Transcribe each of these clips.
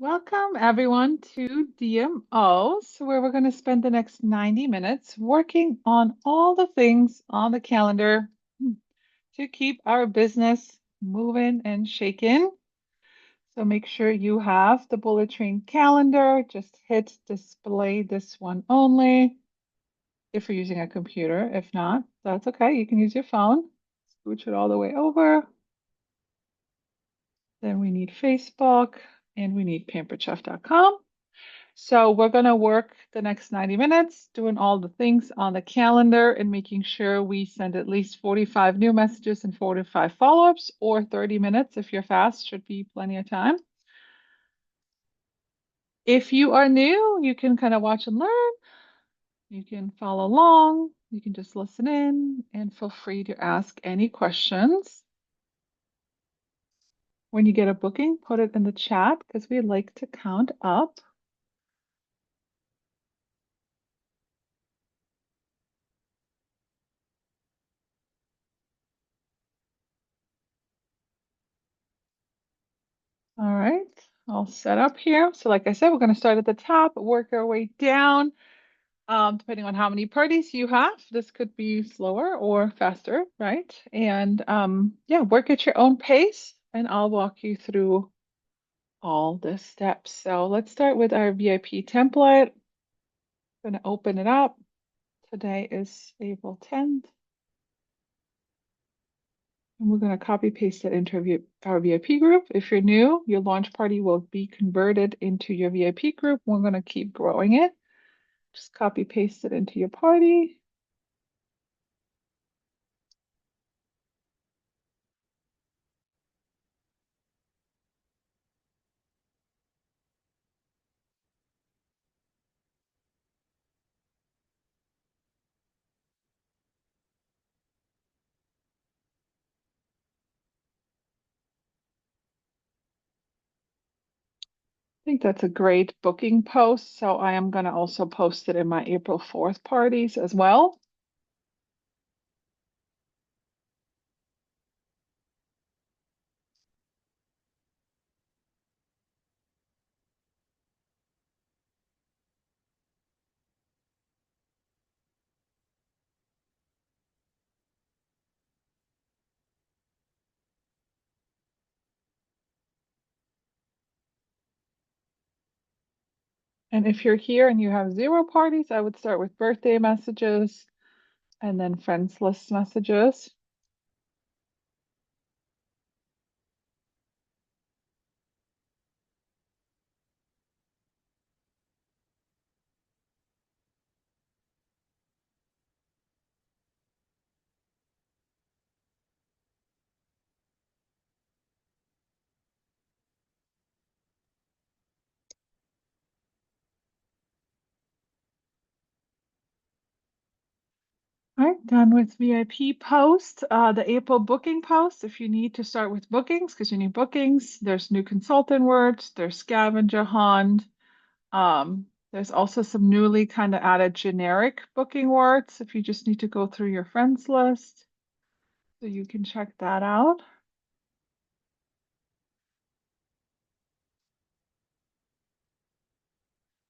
Welcome everyone to DMOs, where we're going to spend the next 90 minutes working on all the things on the calendar to keep our business moving and shaking. So make sure you have the bullet train calendar. Just hit display this one only if you're using a computer. If not, that's okay. You can use your phone. Scooch it all the way over. Then we need Facebook and we need pamperedchef.com. So we're going to work the next 90 minutes doing all the things on the calendar and making sure we send at least 45 new messages and 45 follow-ups, or 30 minutes if you're fast, should be plenty of time. If you are new, you can kind of watch and learn. You can follow along. You can just listen in and feel free to ask any questions. When you get a booking, put it in the chat because we like to count up. All right, all set up here. So like I said, we're going to start at the top, work our way down, depending on how many parties you have. This could be slower or faster, right? And yeah, work at your own pace, and I'll walk you through all the steps. So let's start with our VIP template. I'm going to open it up. Today is April 10th. And we're going to copy paste it into our VIP group. If you're new, your launch party will be converted into your VIP group. We're going to keep growing it. Just copy paste it into your party. I think that's a great booking post. So I am going to also post it in my April 4th parties as well. And if you're here and you have 0 parties, I would start with birthday messages and then friends list messages. All right, done with VIP post. The April booking post, if you need to start with bookings, because you need bookings, there's new consultant words, there's scavenger hunt. There's also some newly kind of added generic booking words if you just need to go through your friends list. So you can check that out.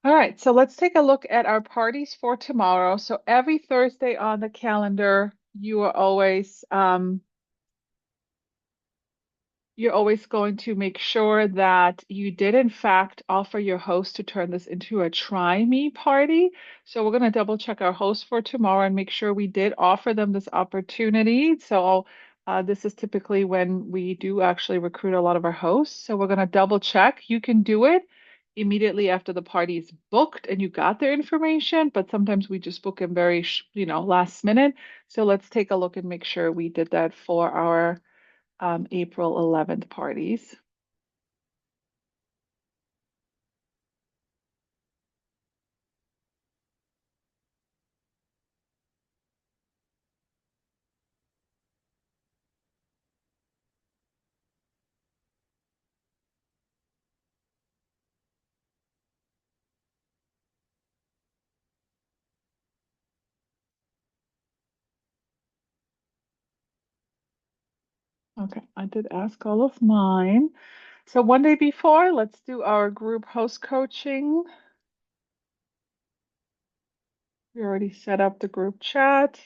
All right, so let's take a look at our parties for tomorrow. So every Thursday on the calendar, you're always going to make sure that you did in fact offer your host to turn this into a try me party. So we're going to double check our host for tomorrow and make sure we did offer them this opportunity. So this is typically when we do actually recruit a lot of our hosts. So we're going to double check. You can do it immediately after the party is booked and you got their information, but sometimes we just book them very, last minute. So let's take a look and make sure we did that for our April 11th parties. Okay, I did ask all of mine. So one day before, let's do our group host coaching. We already set up the group chat.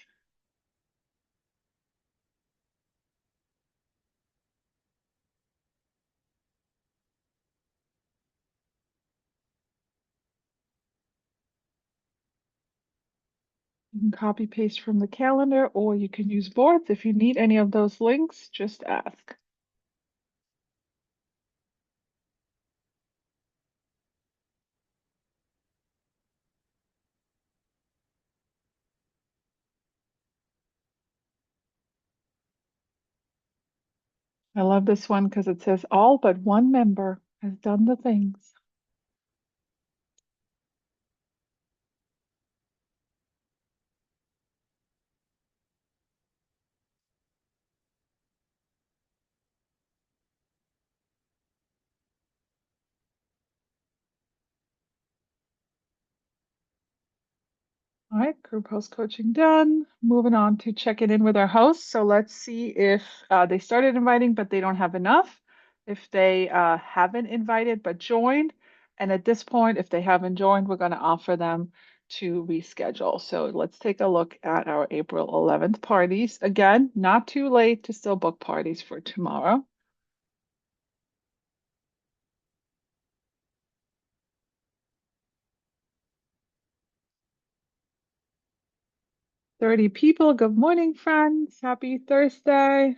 You can copy paste from the calendar, or you can use boards. If you need any of those links, just ask. I love this one because it says all but one member has done the things. All right, group host coaching done. Moving on to checking in with our hosts. So let's see if they started inviting, but they don't have enough. If they haven't invited but joined. And at this point, if they haven't joined, we're going to offer them to reschedule. So let's take a look at our April 11th parties. Again, not too late to still book parties for tomorrow. 30 people. Good morning, friends. Happy Thursday.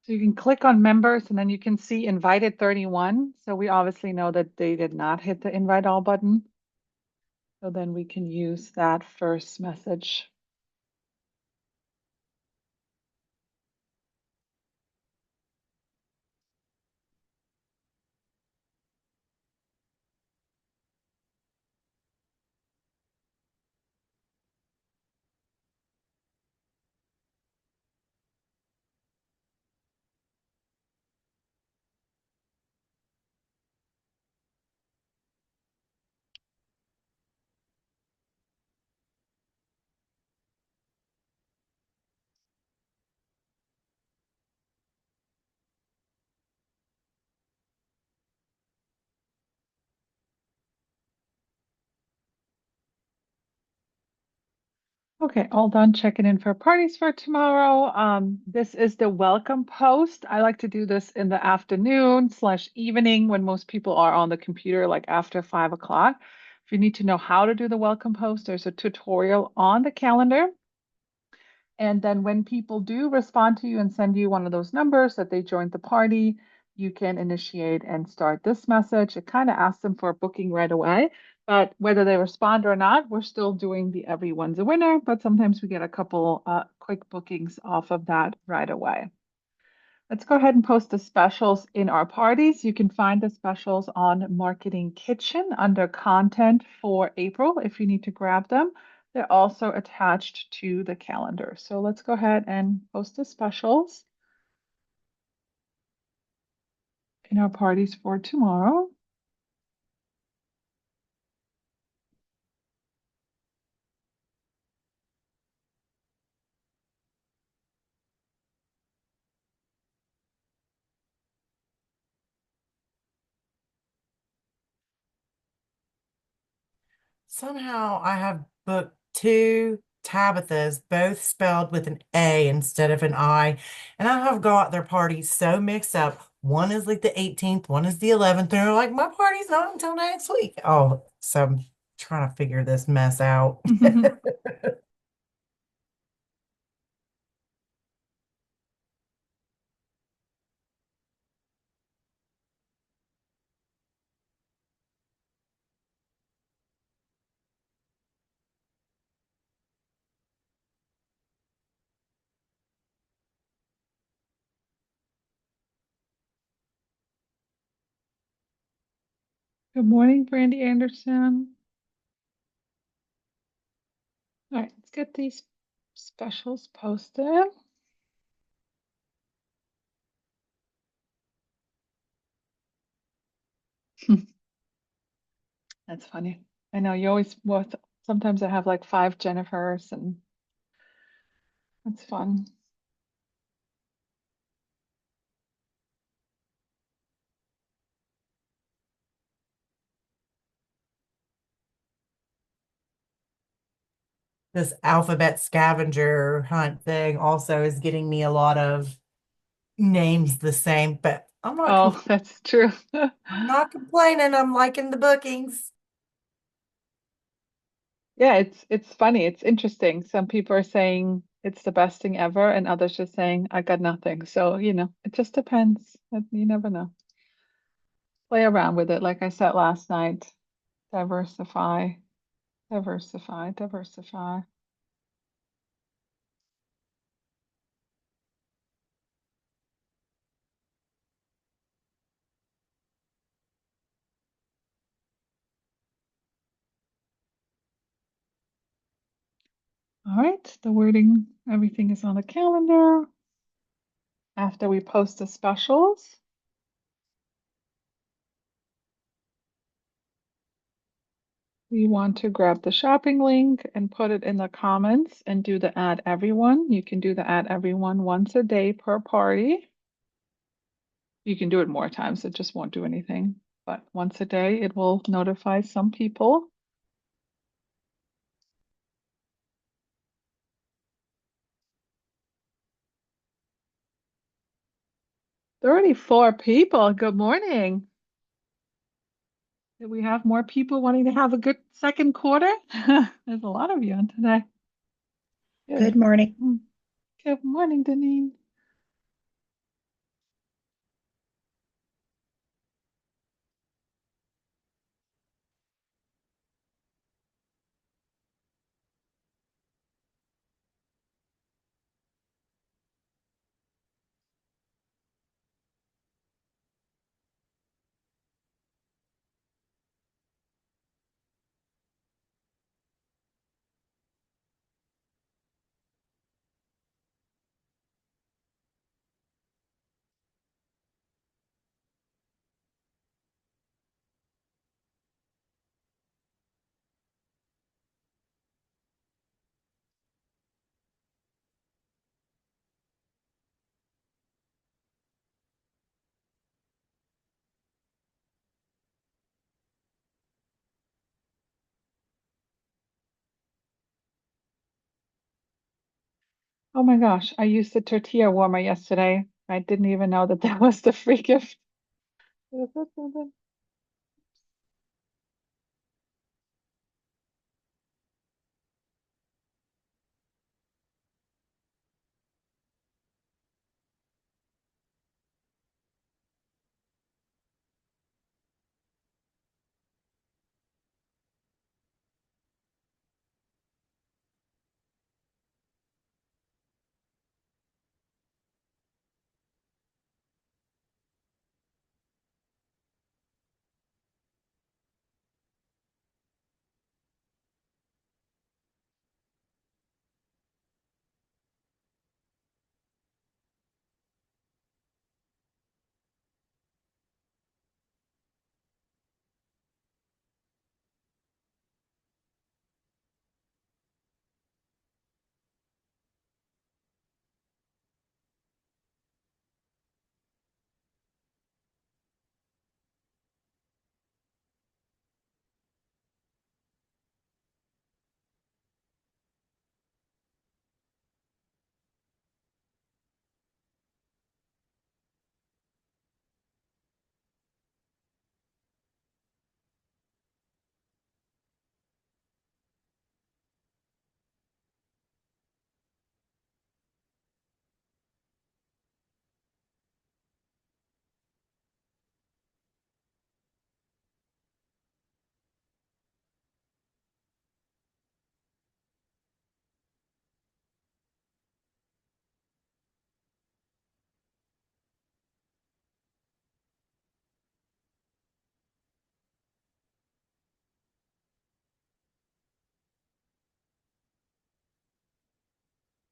So you can click on members and then you can see invited 31. So we obviously know that they did not hit the invite all button. So then we can use that first message. Okay, all done checking in for parties for tomorrow. This is the welcome post. I like to do this in the afternoon slash evening when most people are on the computer, like after 5 o'clock. If you need to know how to do the welcome post, there's a tutorial on the calendar. And then when people do respond to you and send you one of those numbers that they joined the party, you can initiate and start this message. It kind of asks them for a booking right away, but whether they respond or not, we're still doing the everyone's a winner, but sometimes we get a couple quick bookings off of that right away. Let's go ahead and post the specials in our parties. You can find the specials on Marketing Kitchen under content for April if you need to grab them. They're also attached to the calendar. So let's go ahead and post the specials in our parties for tomorrow. Somehow I have booked two Tabithas, both spelled with an A instead of an I. And I have got their parties so mixed up. One is like the 18th, one is the 11th. And they're like, my party's not until next week. Oh, so I'm trying to figure this mess out. Good morning, Brandy Anderson. All right, let's get these specials posted. That's funny. I know you always, well, sometimes I have like five Jennifers, and that's fun. This alphabet scavenger hunt thing also is getting me a lot of names the same, but Oh, that's true. I'm not complaining. I'm liking the bookings. Yeah, it's funny. It's interesting. Some people are saying it's the best thing ever, and others just saying I got nothing. So, it just depends. You never know. Play around with it. Like I said last night, diversify, diversify, diversify. 'All right, the wording, everything is on the calendar. After we post the specials, we want to grab the shopping link and put it in the comments and do the add everyone. You can do the add everyone once a day per party. You can do it more times, it just won't do anything. But once a day, it will notify some people. 34 people. Good morning. Do we have more people wanting to have a good second quarter? There's a lot of you on today. Good Good. morning. Mm. Good morning, Denise. Oh my gosh, I used the tortilla warmer yesterday. I didn't even know that that was the free gift.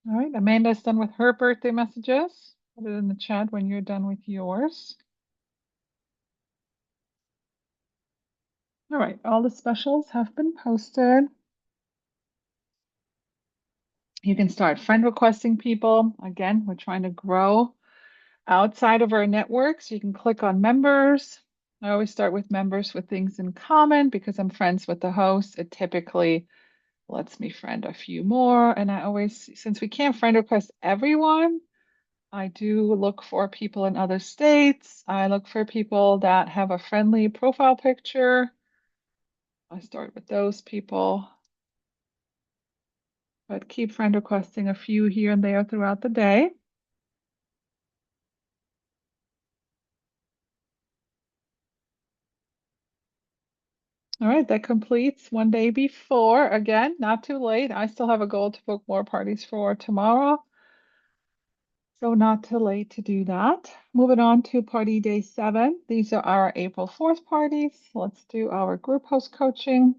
All right, Amanda's done with her birthday messages. Put it in the chat when you're done with yours. All right, all the specials have been posted. You can start friend requesting people. Again, we're trying to grow outside of our network, so you can click on members. I always start with members with things in common because I'm friends with the host. It typically lets me friend a few more. And I always, since we can't friend request everyone, I do look for people in other states. I look for people that have a friendly profile picture. I start with those people, but keep friend requesting a few here and there throughout the day. All right, that completes one day before. Again, not too late. I still have a goal to book more parties for tomorrow. So not too late to do that. Moving on to party day 7. These are our April 4th parties. Let's do our group host coaching.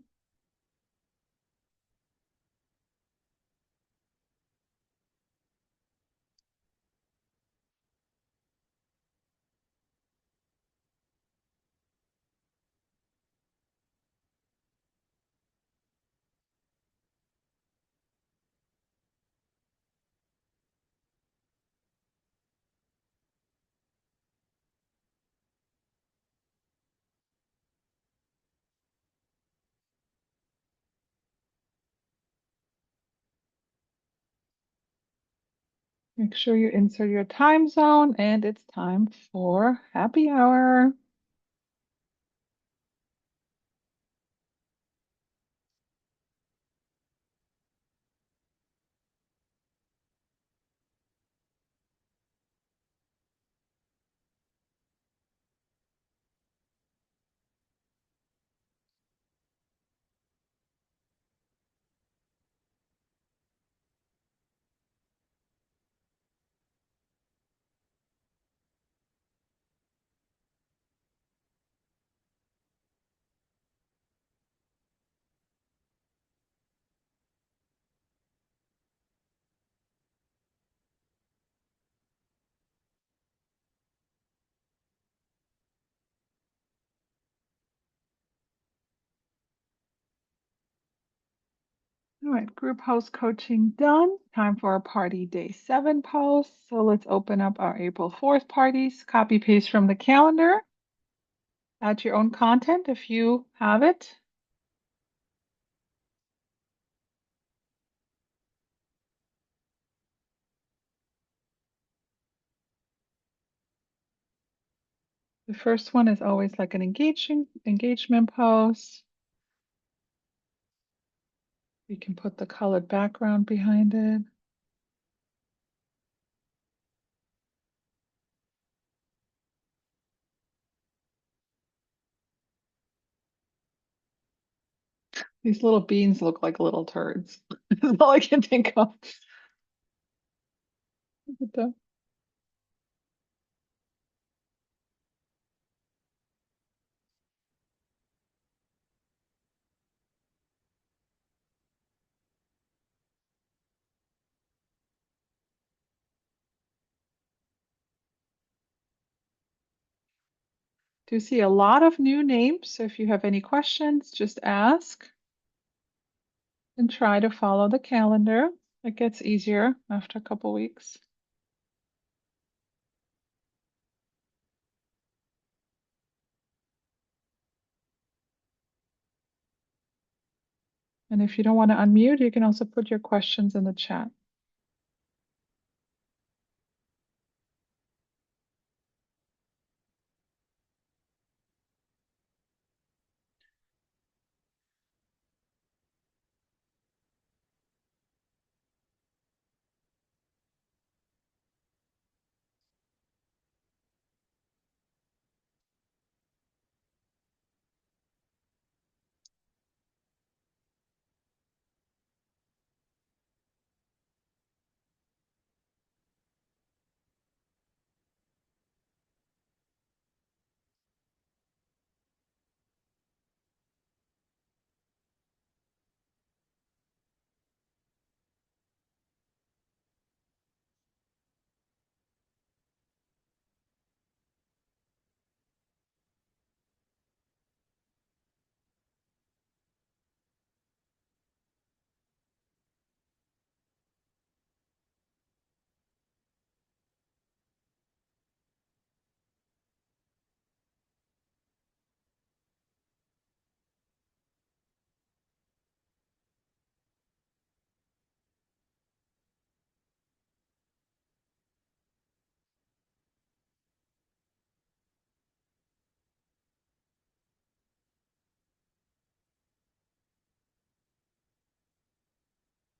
Make sure you insert your time zone, and it's time for happy hour. All right, group host coaching done. Time for our party day 7 post. So let's open up our April 4th parties. Copy paste from the calendar. Add your own content if you have it. The first one is always like an engagement post. You can put the colored background behind it. These little beans look like little turds. That's all I can think of. But, do see a lot of new names. So if you have any questions, just ask and try to follow the calendar. It gets easier after a couple weeks. And if you don't want to unmute, you can also put your questions in the chat.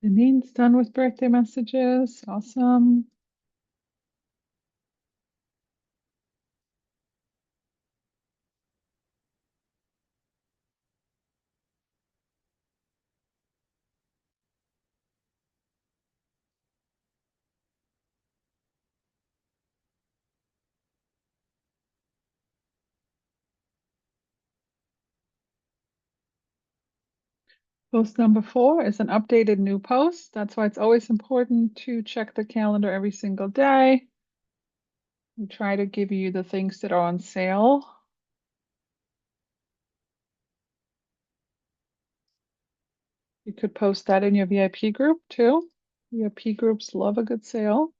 Janine's done with birthday messages. Awesome. Post number 4 is an updated new post. That's why it's always important to check the calendar every single day. We try to give you the things that are on sale. You could post that in your VIP group too. VIP groups love a good sale.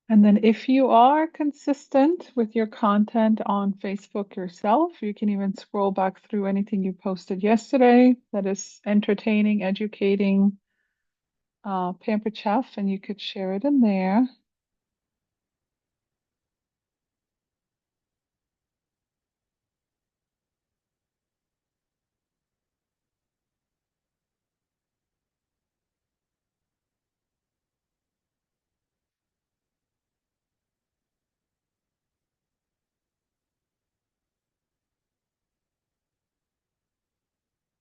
And then if you are consistent with your content on Facebook yourself, you can even scroll back through anything you posted yesterday that is entertaining, educating, Pampered Chef, and you could share it in there.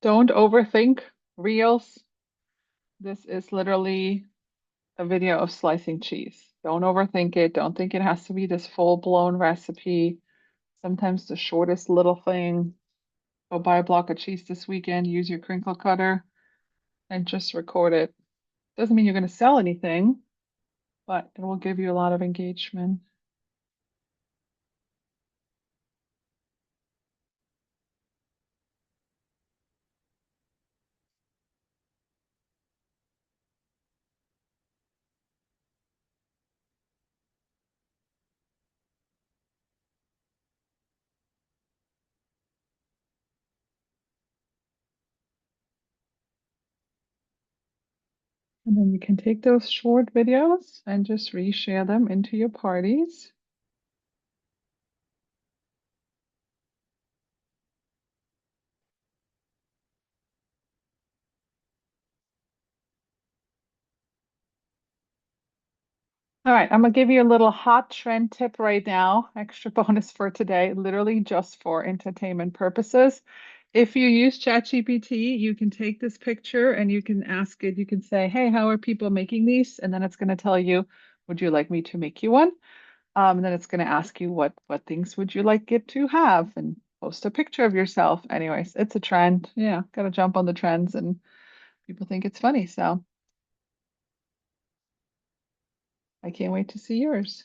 Don't overthink reels. This is literally a video of slicing cheese. Don't overthink it. Don't think it has to be this full-blown recipe. Sometimes the shortest little thing. Go buy a block of cheese this weekend, use your crinkle cutter, and just record it. Doesn't mean you're going to sell anything, but it will give you a lot of engagement. And then you can take those short videos and just reshare them into your parties. All right, I'm gonna give you a little hot trend tip right now, extra bonus for today, literally just for entertainment purposes. If you use ChatGPT, you can take this picture and you can ask it, you can say, hey, how are people making these? And then it's going to tell you, would you like me to make you one? And then it's going to ask you what things would you like it to have and post a picture of yourself. Anyways, it's a trend. Yeah, gotta jump on the trends and people think it's funny. So I can't wait to see yours.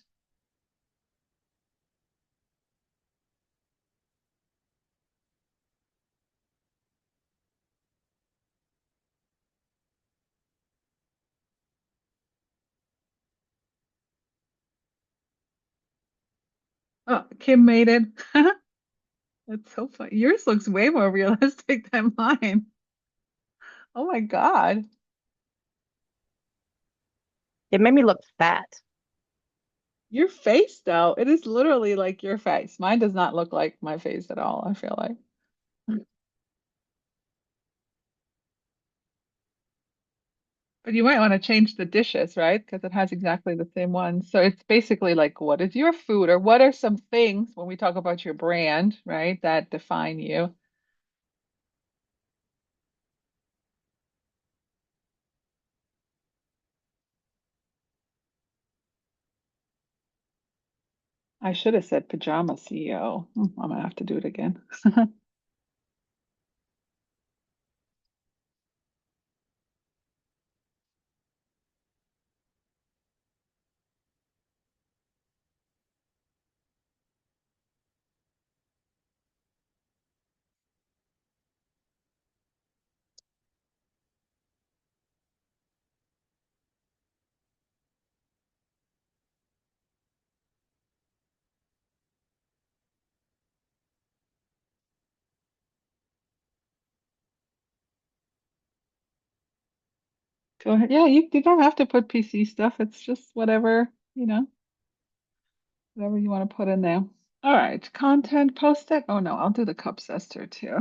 Oh, Kim made it. That's so funny. Yours looks way more realistic than mine. Oh my God. It made me look fat. Your face, though, it is literally like your face. Mine does not look like my face at all, I feel like. But you might want to change the dishes, right? Because it has exactly the same one. So it's basically like, what is your food, or what are some things when we talk about your brand, right, that define you? I should have said pajama CEO. I'm gonna have to do it again. Go ahead. Yeah, you don't have to put PC stuff. It's just whatever, whatever you want to put in there. All right, content post it. Oh no, I'll do the cup sister too.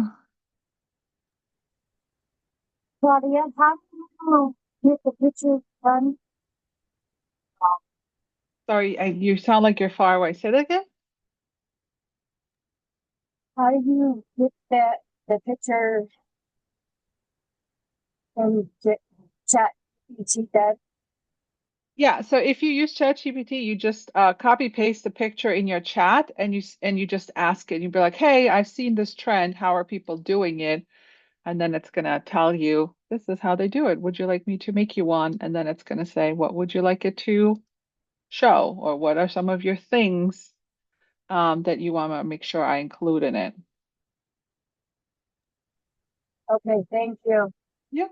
Claudia, how do you get the picture done? Sorry, you sound like you're far away. Say that again. How do you get the picture from chat GPT done? Yeah, so if you use ChatGPT, you just copy paste the picture in your chat and you just ask it. You'd be like, "Hey, I've seen this trend. How are people doing it?" And then it's gonna tell you, "This is how they do it. Would you like me to make you one?" And then it's gonna say, "What would you like it to show?" Or what are some of your things that you want to make sure I include in it? Okay, thank you. Yeah.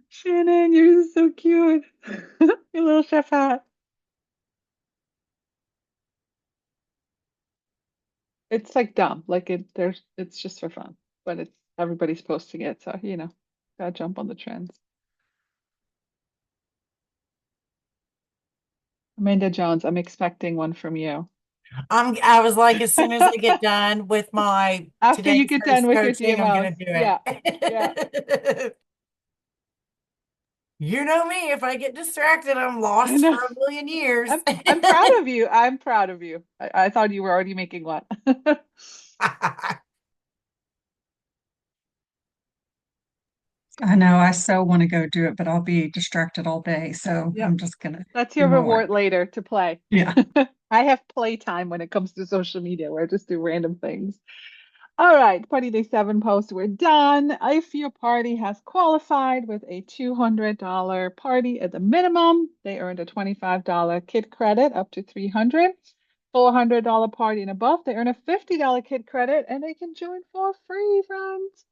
Shannon, yours is so cute. Your little chef hat. It's like dumb. Like it's just for fun. But it's everybody's posting it, so gotta jump on the trends. Amanda Jones, I'm expecting one from you. I was like, as soon as I get done with my After you today's get done host with your coaching, I'm DMOs. gonna do Yeah. Yeah. it. You know me, if I get distracted, I'm I lost know. for a million years. I'm proud of you. I'm proud of you. I thought you were already making one. I know I so want to go do it, but I'll be distracted all day. So Yep. I'm just gonna That's do your my work. reward later to play. Yeah. I have playtime when it comes to social media where I just do random things. All right, Party Day 7 post, we're done. If your party has qualified with a $200 party at the minimum, they earned a $25 kid credit up to 300. $400 party and above, they earn a $50 kid credit and they can join for free, friends.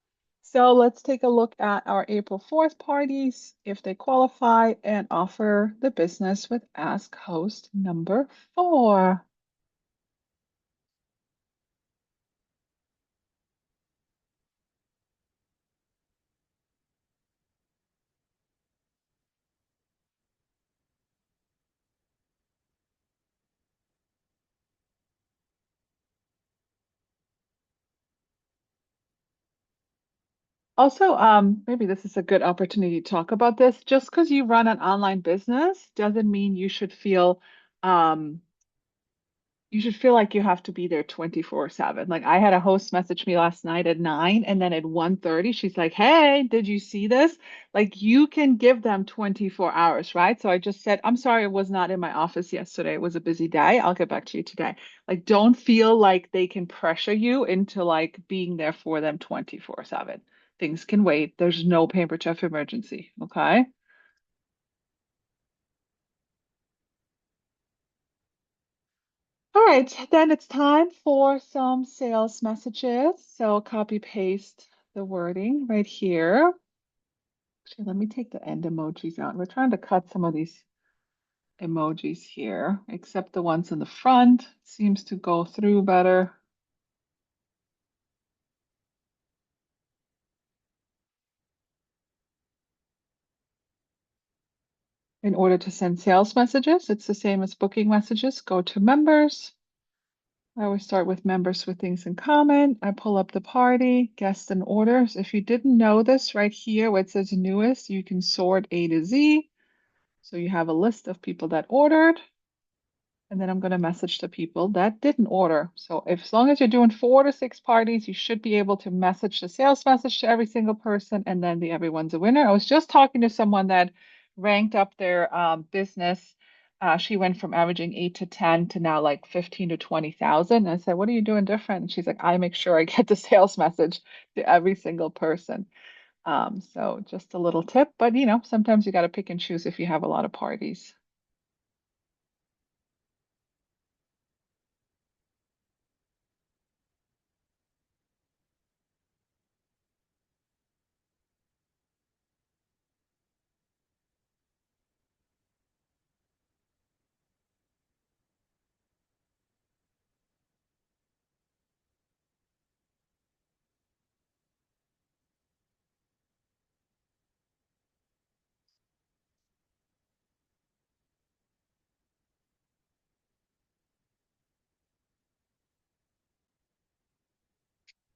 So let's take a look at our April 4th parties if they qualify and offer the business with Ask Host number 4. Also, maybe this is a good opportunity to talk about this. Just because you run an online business doesn't mean um, you should feel like you have to be there 24/7. Like I had a host message me last night at 9 and then at 1:30 she's like, "Hey, did you see this?" Like you can give them 24 hours, right? So I just said, "I'm sorry I was not in my office yesterday. It was a busy day. I'll get back to you today." Like don't feel like they can pressure you into like being there for them 24/7. Things can wait. There's no paper chef emergency, okay? All right, then it's time for some sales messages. So copy paste the wording right here. Actually, let me take the end emojis out. We're trying to cut some of these emojis here, except the ones in the front. Seems to go through better. In order to send sales messages, it's the same as booking messages. Go to members. I always start with members with things in common. I pull up the party, guests and orders. If you didn't know this right here, where it says newest, you can sort A to Z. So you have a list of people that ordered. And then I'm going to message the people that didn't order. So if, as long as you're doing 4 to 6 parties, you should be able to message the sales message to every single person, and then the everyone's a winner. I was just talking to someone that ranked up their business. She went from averaging 8 to 10 to now like 15 to 20,000. I said, "What are you doing different?" And she's like, "I make sure I get the sales message to every single person." So just a little tip, but sometimes you got to pick and choose if you have a lot of parties.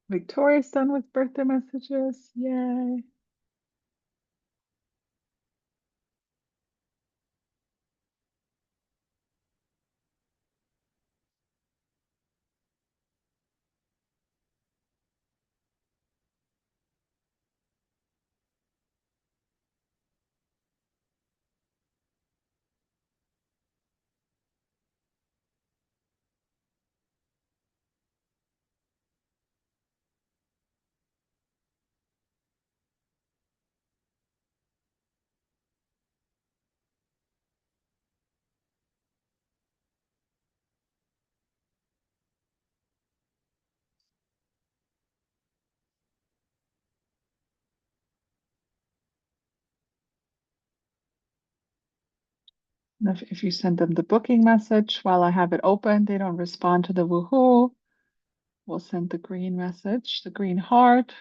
Victoria's done with birthday messages. Yay. And if you send them the booking message while I have it open, they don't respond to the woohoo. We'll send the green message, the green heart.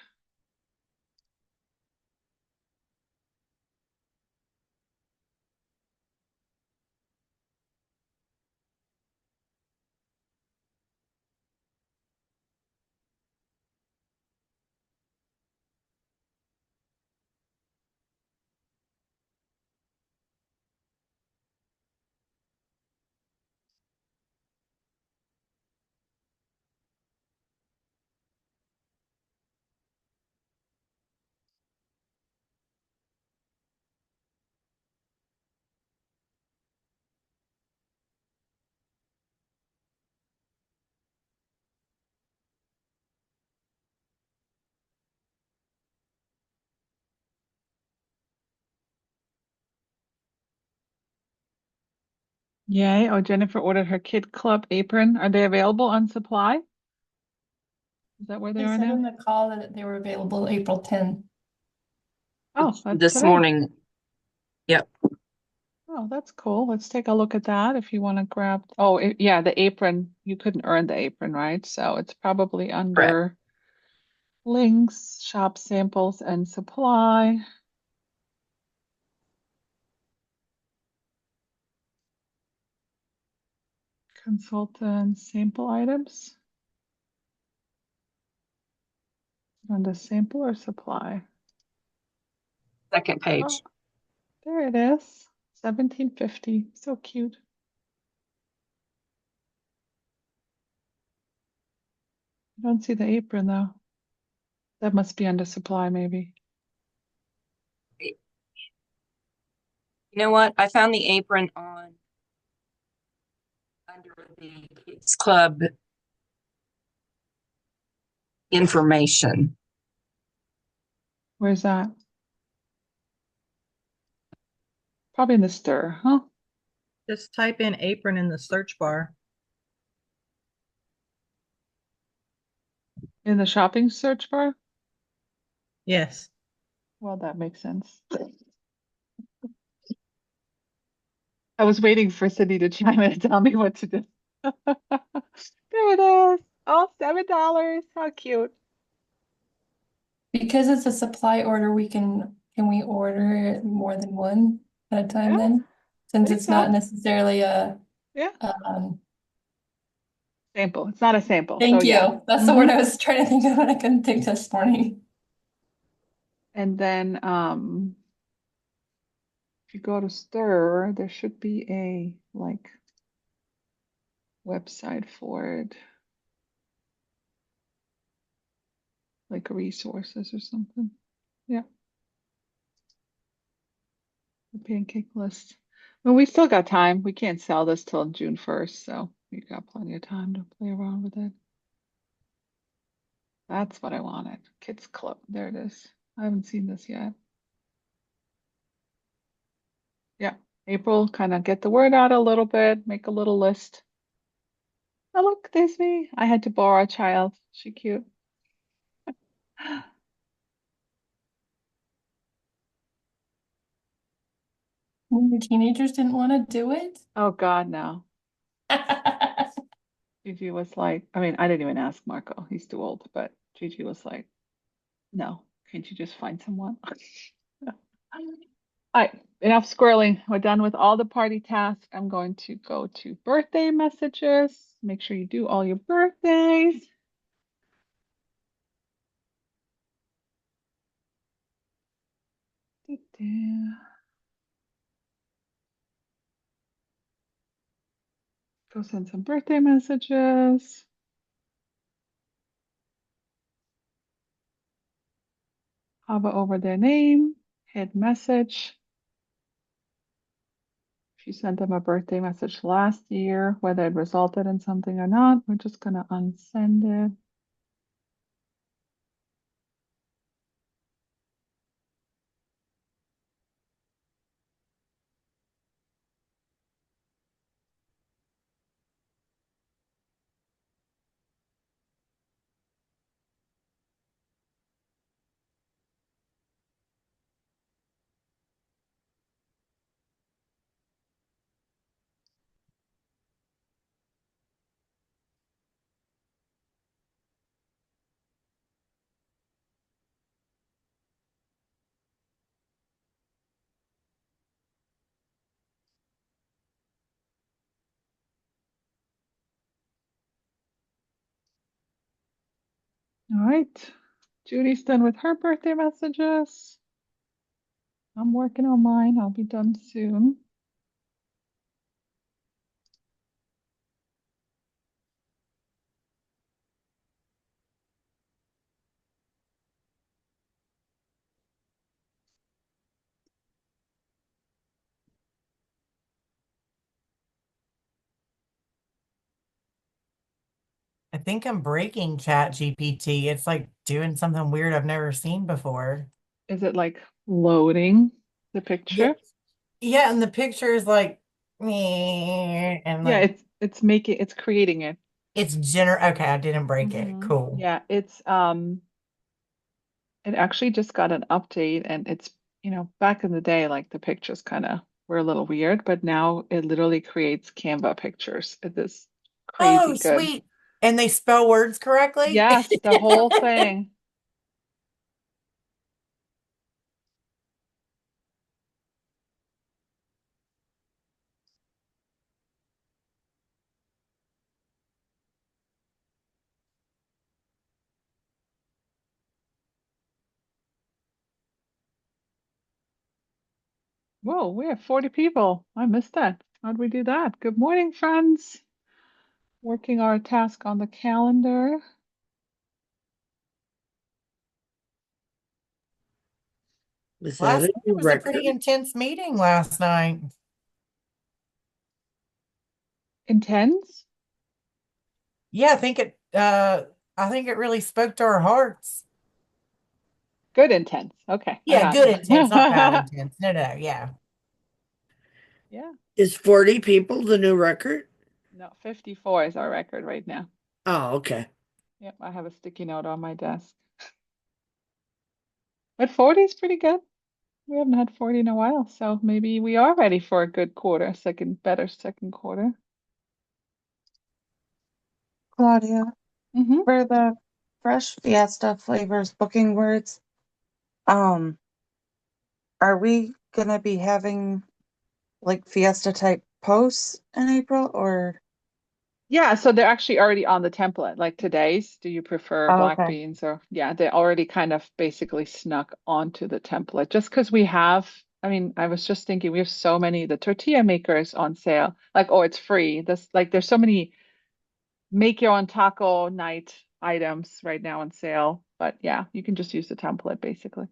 Yay. Oh, Jennifer ordered her Kid Club apron. Are they available on supply? Is that where they They are said now? in the call that they were available April 10th. Oh, that's This today. morning. Yep. Oh, that's cool. Let's take a look at that if you want to grab. Oh, yeah, the apron. You couldn't earn the apron, right? So it's probably Correct. under links, shop samples, and supply. Consultant sample items. Under sample or supply? Second Oh, page. there it is. 1750. So cute. I don't see the apron though. That must be under supply, maybe. You know what? I found the apron on under the Kids Club information. Where's that? Probably in the stir, huh? Just type in apron in the search bar. In the shopping search bar? Yes. Well, that makes sense. I was waiting for Cindy to chime in and tell me what to do. There it is. Oh, $7. How cute. Because it's a supply order, can we order more than one at a time Yeah, then? I Since think it's not so. necessarily Yeah. um, Sample. It's not a sample. So thank yeah. you. That's the word I was trying to think of and I couldn't think this morning. And then if you go to stir, there should be a like website for it, like resources or something. Yeah. The pancake list. Well, we still got time. We can't sell this till June 1st, so we got plenty of time to play around with it. That's what I wanted. Kids Club. There it is. I haven't seen this yet. Yeah. April, kind of get the word out a little bit, make a little list. Oh, look, there's me. I had to borrow a child. She cute. When your teenagers didn't want to do it. Oh God, no. Gigi was like, I mean, I didn't even ask Marco. He's too old, but Gigi was like, no, can't you just find someone? All right, enough squirreling. We're done with all the party tasks. I'm going to go to birthday messages. Make sure you do all your birthdays. Doo-doo. Go send some birthday messages. Hover over their name, hit message. If you sent them a birthday message last year, whether it resulted in something or not, we're just going to unsend it. All right. Judy's done with her birthday messages. I'm working on mine. I'll be done soon. I think I'm breaking Chat GPT. It's like doing something weird I've never seen before. Is it like loading the Yeah, picture? yeah, and the picture is like and Yeah, like it's creating it. okay, I didn't break it. Cool. Yeah, it actually just got an update and back in the day, like the pictures kind of were a little weird, but now it literally creates Canva pictures. It is Oh, crazy good. sweet. And they spell words correctly? Yes, the whole thing. Whoa, we have 40 people. I missed that. How'd we do that? Good morning, friends. Working our task on the calendar. Was that Last a night new was a record? pretty intense meeting last night. Intense? Yeah, I think it really spoke to our hearts. Good intense. Okay, I Yeah, got good you. intense, not bad intense. No, no, yeah. Yeah. Is 40 people the new record? No, 54 is our record right now. Oh, okay. Yep, I have a sticky note on my desk. But 40 is pretty good. We haven't had 40 in a while, so maybe we are ready for a good quarter, better second quarter. Claudia, Mm-hmm. for the fresh Fiesta flavors booking words, um, are we gonna be having like Fiesta type posts in April or? Yeah, so they're actually already on the template, like today's. Do you prefer Oh, black okay. beans or yeah, they already kind of basically snuck onto the template just because I mean, I was just thinking we have so many the tortilla makers on sale. Like, oh, it's free. This like there's so many make your own taco night items right now on sale. But yeah, you can just use the template basically.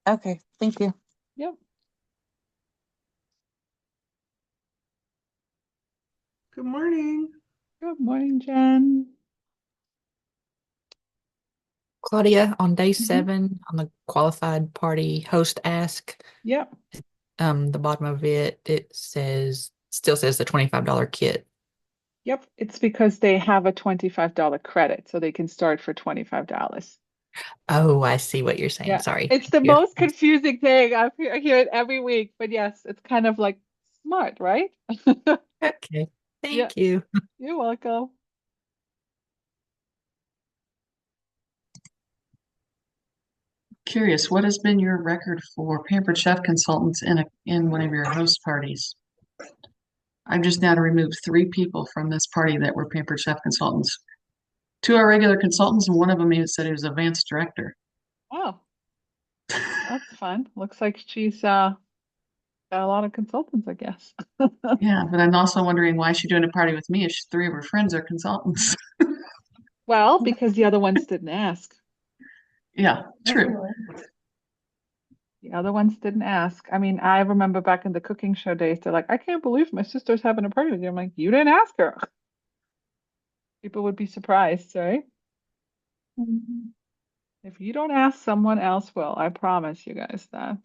Okay, thank you. Yep. Good morning. Good morning, Jen. Claudia, on day Hmm. 7, on the qualified party host ask, Yep. the bottom of it, still says the $25 kit. Yep. It's because they have a $25 credit, so they can start for $25. Oh, I see what you're saying. Yeah. Sorry. It's the Thank most you. confusing thing. I hear it every week, but yes, it's kind of like smart, right? Okay. Yeah. Thank you. You're welcome. Curious, what has been your record for pampered chef consultants in one of your host parties? I've just now to remove 3 people from this party that were pampered chef consultants. 2 are regular consultants, and one of them even said he was advanced director. Oh, that's fun. Looks like she's got a lot of consultants, I guess. Yeah, but I'm also wondering why she's doing a party with me if 3 of her friends are consultants. Well, because the other ones didn't ask. Yeah, true. The other ones didn't ask. I mean, I remember back in the cooking show days, they're like, I can't believe my sister's having a party with you. I'm like, you didn't ask her. People would be surprised, right? Mhm. If you don't ask, someone else will. I promise you guys that.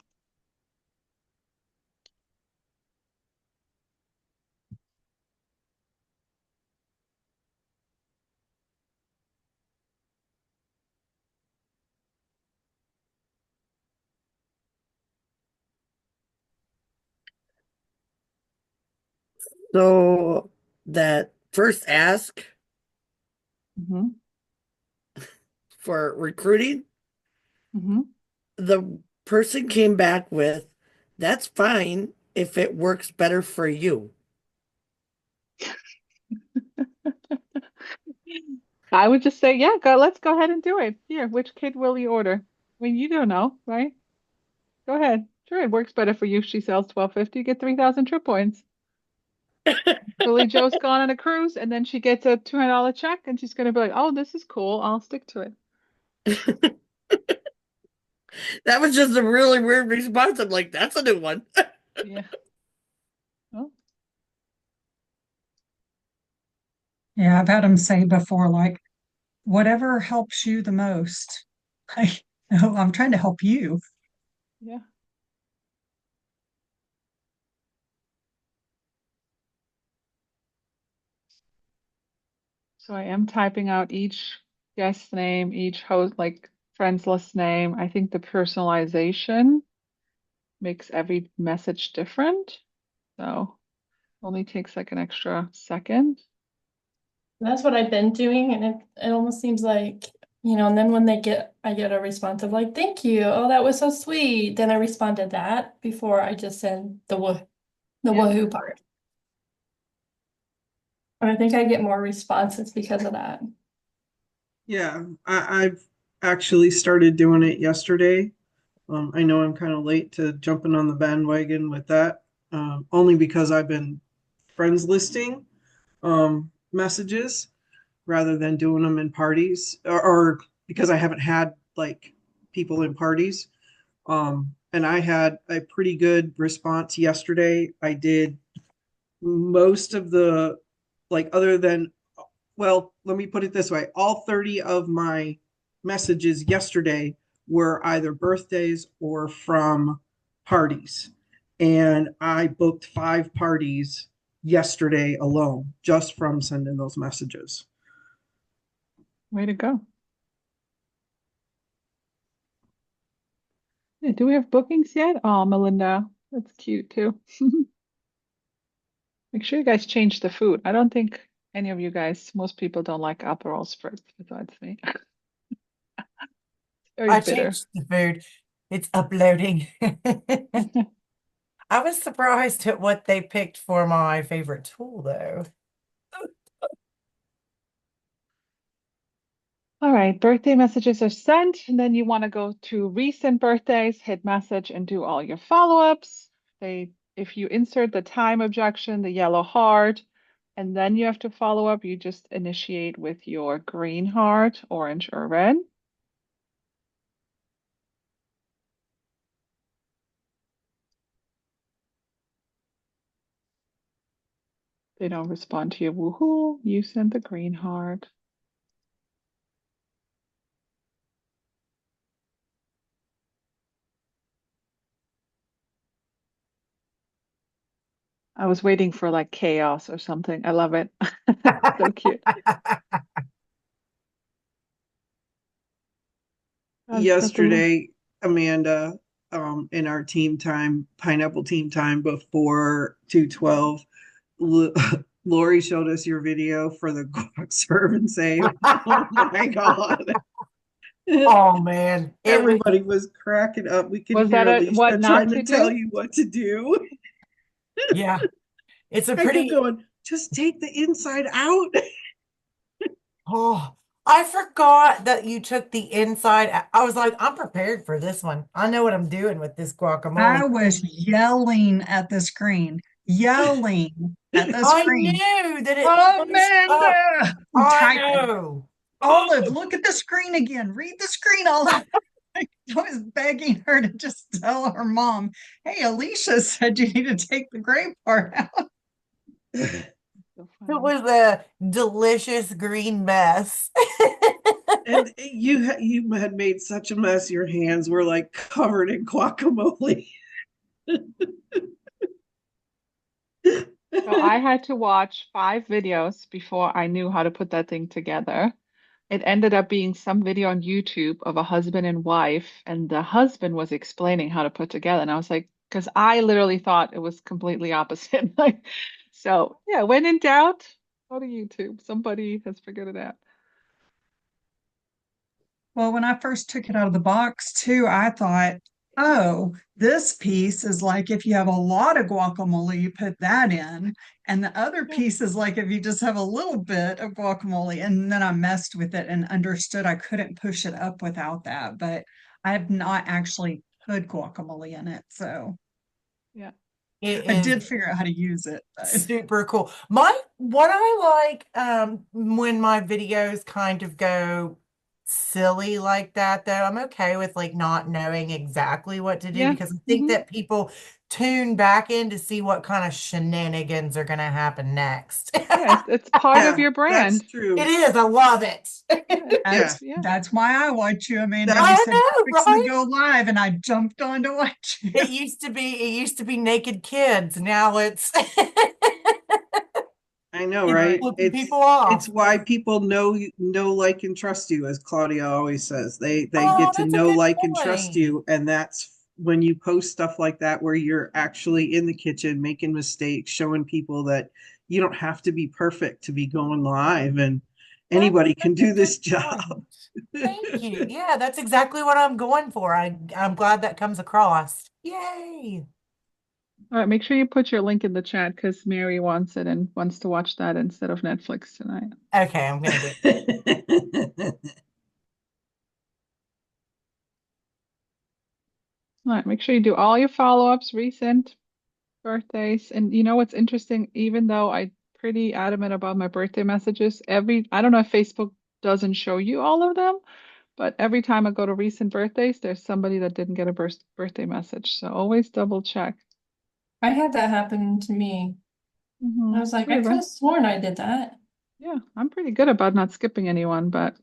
So that first ask Mm-hmm. for recruiting, Mm-hmm. the person came back with, that's fine if it works better for you. I would just say, yeah, let's go ahead and do it. Here, which kid will you order? I mean, you don't know, right? Go ahead. Sure, it works better for you. She sells 12.50, you get 3,000 trip points. Billy Joe's gone on a cruise, and then she gets a $200 check, and she's gonna be like, "Oh, this is cool. I'll stick to it." That was just a really weird response. I'm like, that's a new one. Yeah. Well, Yeah, I've had them say before, like, whatever helps you the most. Like, no, I'm trying to help you. yeah. So I am typing out each guest name, each host, like friends list name. I think the personalization makes every message different. So only takes like an extra second. That's what I've been doing, and it almost seems like, and then when I get a response of like, thank you, oh, that was so sweet. Then I respond to that before I just send the Yeah. woohoo part. And I think I get more responses because of that. Yeah, I've actually started doing it yesterday. I know I'm kind of late to jumping on the bandwagon with that, only because I've been friends listing messages rather than doing them in parties, or because I haven't had like people in parties. And I had a pretty good response yesterday. I did most of the, like, other than, well, let me put it this way, all 30 of my messages yesterday were either birthdays or from parties. And I booked 5 parties yesterday alone just from sending those messages. Way to go. Yeah, do we have bookings yet? Oh, Melinda, that's cute too. Make sure you guys change the food. I don't think any of you guys, most people don't like Aperol spritz besides me. Very I bitter. changed the food. It's uploading. I was surprised at what they picked for my favorite tool, though. All right, birthday messages are sent, and then you want to go to recent birthdays, hit message, and do all your follow-ups. If you insert the time objection, the yellow heart, and then you have to follow up, you just initiate with your green heart, orange or red. They don't respond to your woohoo, you send the green heart. I was waiting for like chaos or something. I love it. So cute. Yesterday, Amanda, in our team time, pineapple team time before 212, Lori showed us your video for the guac serve and save. Oh my God. Oh man, Everybody was cracking up. We could Was hear that a what Alicia not trying to to tell do? you what to do. yeah, it's a I kept pretty. going, just take the inside out. Oh, I forgot that you took the inside. I was like, I'm prepared for this one. I know what I'm doing with this I guacamole. was yelling at the screen, yelling at the I screen. knew that it punched up. Amanda! I'm I typing. know. Olive, look at the screen again. Read the screen, Olive. I was begging her to just tell her mom, hey, Alicia said you need to take the gray part out. So It funny. was a delicious green mess. And you had made such a mess. Your hands were like covered in guacamole. So I had to watch 5 videos before I knew how to put that thing together. It ended up being some video on YouTube of a husband and wife, and the husband was explaining how to put together. And I was like, because I literally thought it was completely opposite. Like, so yeah, when in doubt, go to YouTube. Somebody has figured it out. Well, when I first took it out of the box, too, I thought, oh, this piece is like if you have a lot of guacamole, you put that in. And the other Yeah. piece is like if you just have a little bit of guacamole. And then I messed with it and understood I couldn't push it up without that. But I have not actually put guacamole in it. So Yeah. It I is did figure out how to use it. But super cool. What I like when my videos kind of go silly like that though, I'm okay with like not knowing exactly what to do Yeah. because I think Hmm. that people tune back in to see what kind of shenanigans are gonna happen next. Yeah, it's part of Yeah, your that's brand. It true. is, I love it. Yeah, Yeah, yeah. that's why I watch you, Amanda. that You I said know, fixing to right? go live, and I jumped on to watch you. It used to be naked kids. Now it's I know, Keep right? flipping people off. It's why people know, like, and trust you, as Claudia always says. They Oh, get to that's a know, good like, and trust point. you, and that's when you post stuff like that where you're actually in the kitchen making mistakes, showing people that you don't have to be perfect to be going live, and That's anybody can such a do good this job. point. Thank you. Yeah, that's exactly what I'm going for. I'm glad that comes across. Yay. All right, make sure you put your link in the chat because Mary wants it and wants to watch that instead of Netflix tonight. Okay, I'm gonna do it. All right, make sure you do all your follow-ups, recent birthdays. And you know what's interesting? Even though I'm pretty adamant about my birthday messages, I don't know if Facebook doesn't show you all of them, but every time I go to recent birthdays, there's somebody that didn't get a birthday message. So always double check. I had that happen to me. I was like, I Weird, could right? have sworn I did that. Yeah, I'm pretty good about not skipping anyone, but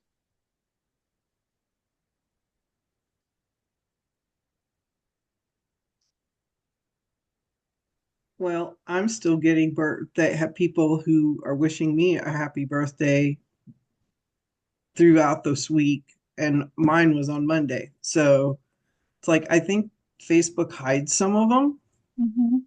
Well, I'm still getting that have people who are wishing me a happy birthday throughout this week, and mine was on Monday. So it's like I think Facebook hides some of them. mhm.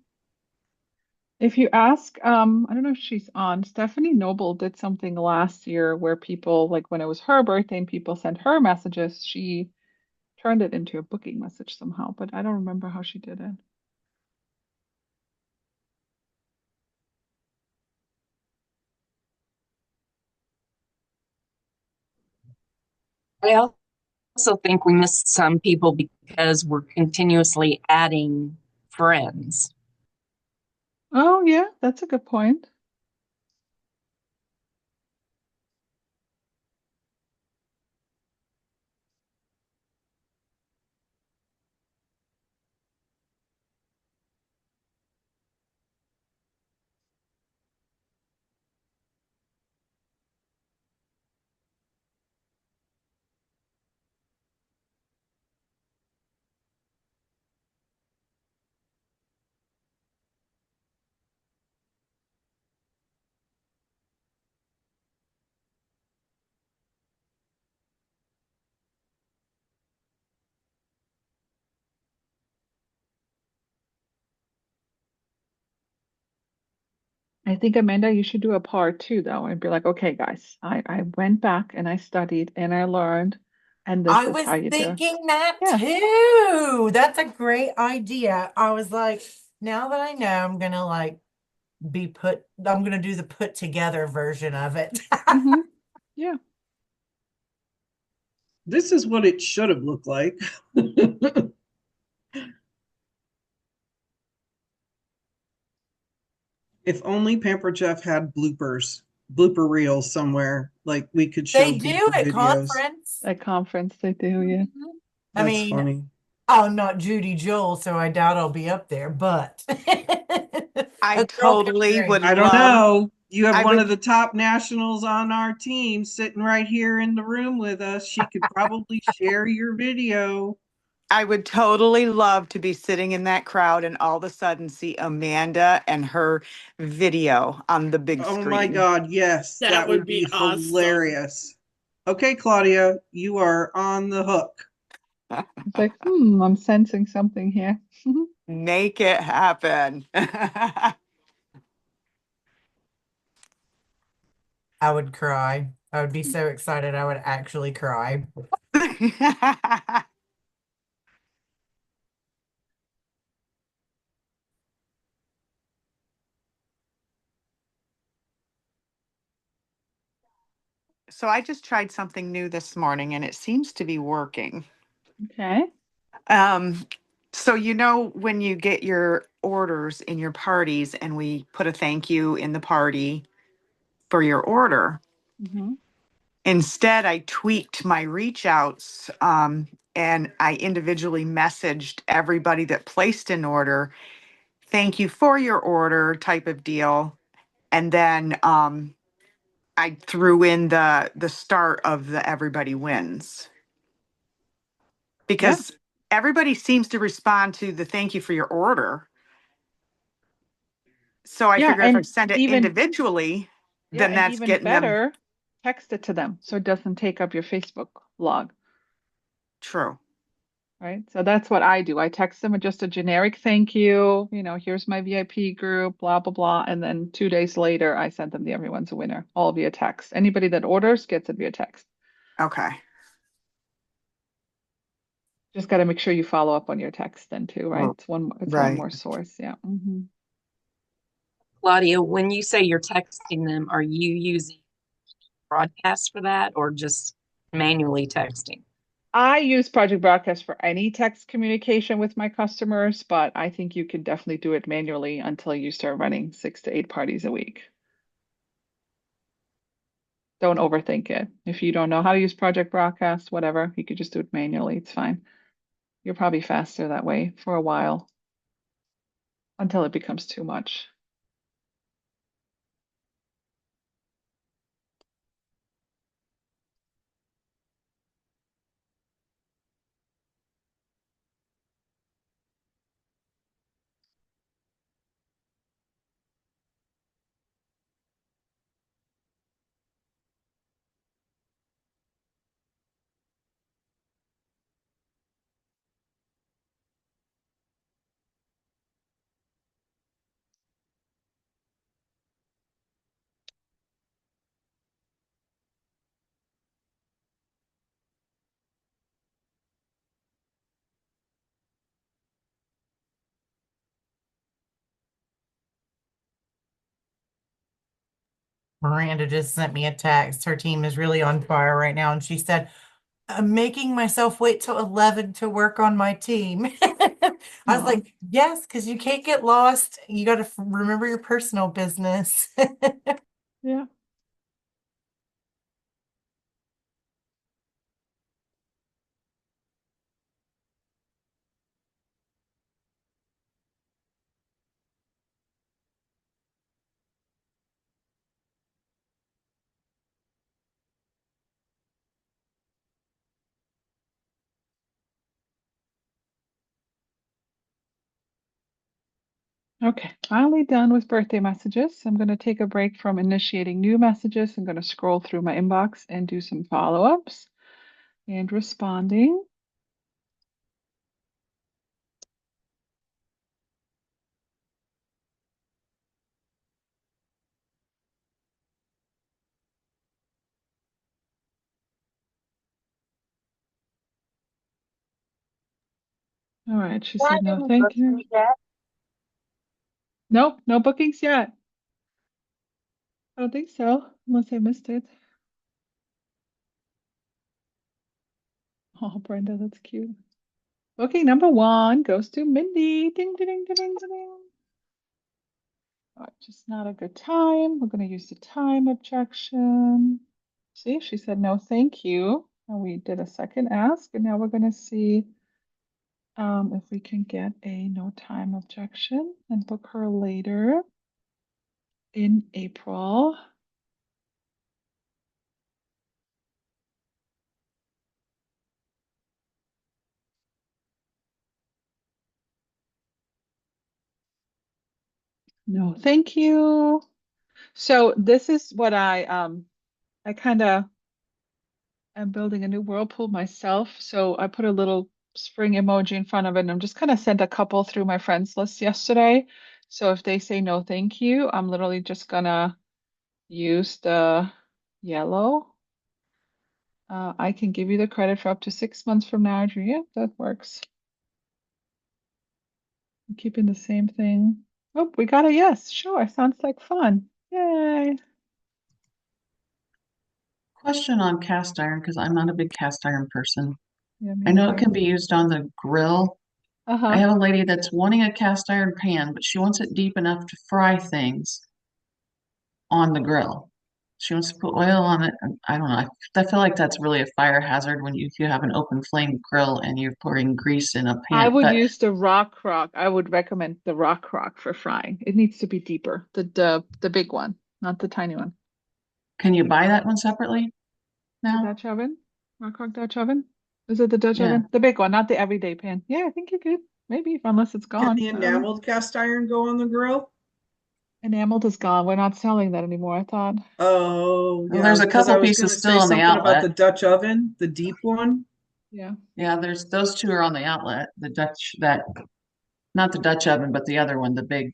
If you ask, I don't know if she's on, Stephanie Noble did something last year where people, like when it was her birthday and people sent her messages, she turned it into a booking message somehow, but I don't remember how she did it. I also think we missed some people because we're continuously adding friends. Oh, yeah, that's a good point. I think Amanda, you should do a part two though, and be like, okay, guys, I went back and I studied and I learned, and this I is was how you do. thinking that Yeah. too. That's a great idea. I was like, now that I know, I'm gonna do the put together version of it. Hmm. Yeah. This is what it should have looked like. If only Pamper Jeff had blooper reels somewhere, like we could show They do blooper at videos. conference. At conference they do, yeah. Mhm. I That's mean, funny. I'm not Judy Joel, so I doubt I'll be up there, but I a girl can totally would dream. I don't love, know. You have I one of would, the top nationals on our team sitting right here in the room with us. She could probably share your video. I would totally love to be sitting in that crowd and all of a sudden see Amanda and her video on the big Oh my screen. God, yes, That that would would be be awesome. hilarious. Okay, Claudia, you are on the hook. It's like, I'm sensing something here. Make it happen. I would cry. I would be so excited I would actually cry. So I just tried something new this morning and it seems to be working. Okay. Um, so you know when you get your orders in your parties and we put a thank you in the party for your order. Hmm. Instead, I tweaked my reach outs and I individually messaged everybody that placed an order, thank you for your order type of deal. And then I threw in the start of the everybody wins Yeah. because everybody seems to respond to the thank you for your order. So I Yeah, figure if I and send it even individually, yeah, then and that's even getting them better, text it to them so it doesn't take up your Facebook log, true. right? So that's what I do. I text them with just a generic thank you, here's my VIP group, blah, blah, blah. And then 2 days later, I send them the everyone's a winner, all via text. Anybody that orders gets it via text. Okay. Just got to make sure you follow up on your text then too, right? Well, It's one right. more source. Yeah. Claudia, when you say you're texting them, are you using broadcast for that or just manually texting? I use Project Broadcast for any text communication with my customers, but I think you can definitely do it manually until you start running 6 to 8 parties a week. Don't overthink it. If you don't know how to use Project Broadcast, whatever, you could just do it manually. It's fine. You're probably faster that way for a while until it becomes too much. Miranda just sent me a text. Her team is really on fire right now. And she said, I'm making myself wait till 11 to work on my team. I was Aw. like, yes, because you can't get lost. You got to remember your personal business. Yeah. Okay, finally done with birthday messages. I'm going to take a break from initiating new messages. I'm going to scroll through my inbox and do some follow-ups and responding. All right, she said no, thank you. Nope, no bookings yet. I don't think so, unless I missed it. Oh, Brenda, that's cute. Booking number 1 goes to Mindy. Ding, ding, ding, ding, ding, ding. All right, just not a good time. We're going to use the time objection. See, she said no, thank you. And we did a second ask, and now we're going to see if we can get a no time objection and book her later in April. No, thank you. So this is what I kind of am building a new whirlpool myself. So I put a little spring emoji in front of it, and I'm just kind of sent a couple through my friends list yesterday. So if they say no, thank you, I'm literally just gonna use the yellow. I can give you the credit for up to 6 months from now. Yeah, that works. I'm keeping the same thing. Oh, we got a yes. Sure, sounds like fun. Yay. Question on cast iron, because I'm not a big cast iron person. Yeah, me I know it neither. can be used on the grill. I Uh-huh. have a lady that's wanting a cast iron pan, but she wants it deep enough to fry things on the grill. She wants to put oil on it. And I don't know. I feel like that's really a fire hazard when if you have an open flame grill and you're pouring grease in a I pan. would But use the rock crock. I would recommend the rock crock for frying. It needs to be deeper. The big one, not the tiny one. can you buy that one separately The now? Dutch oven? Rock crock Dutch oven? Is it the Dutch Yeah. oven? The big one, not the everyday pan. Yeah, I think you could. Maybe, unless it's Can gone. the I don't know. enameled cast iron go on the grill? Enameled is gone. We're not selling that anymore, I thought. Oh, Well, yeah, there's a because I couple was going pieces to say still in the something about outlet. the Dutch oven, the deep one. Yeah. Yeah, there's those two are on the outlet. The Dutch that not the Dutch oven, but the other one, the big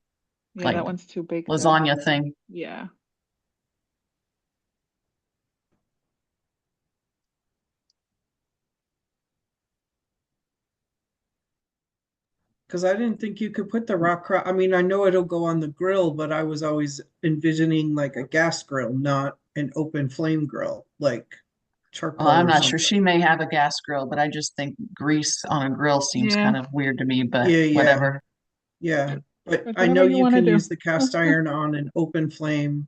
Yeah, like that one's too big to. lasagna thing. Yeah. Because I didn't think you could put the rock I mean, I know it'll go on the grill, but I was always envisioning like a gas grill, not an open flame grill, like Well, charcoal I'm or not sure. something. She may have a gas grill, but I just think grease on a grill seems Yeah. kind of weird to me, but Yeah, yeah, whatever. yeah. But But I whatever know you you want to can do. use the cast iron on an open flame,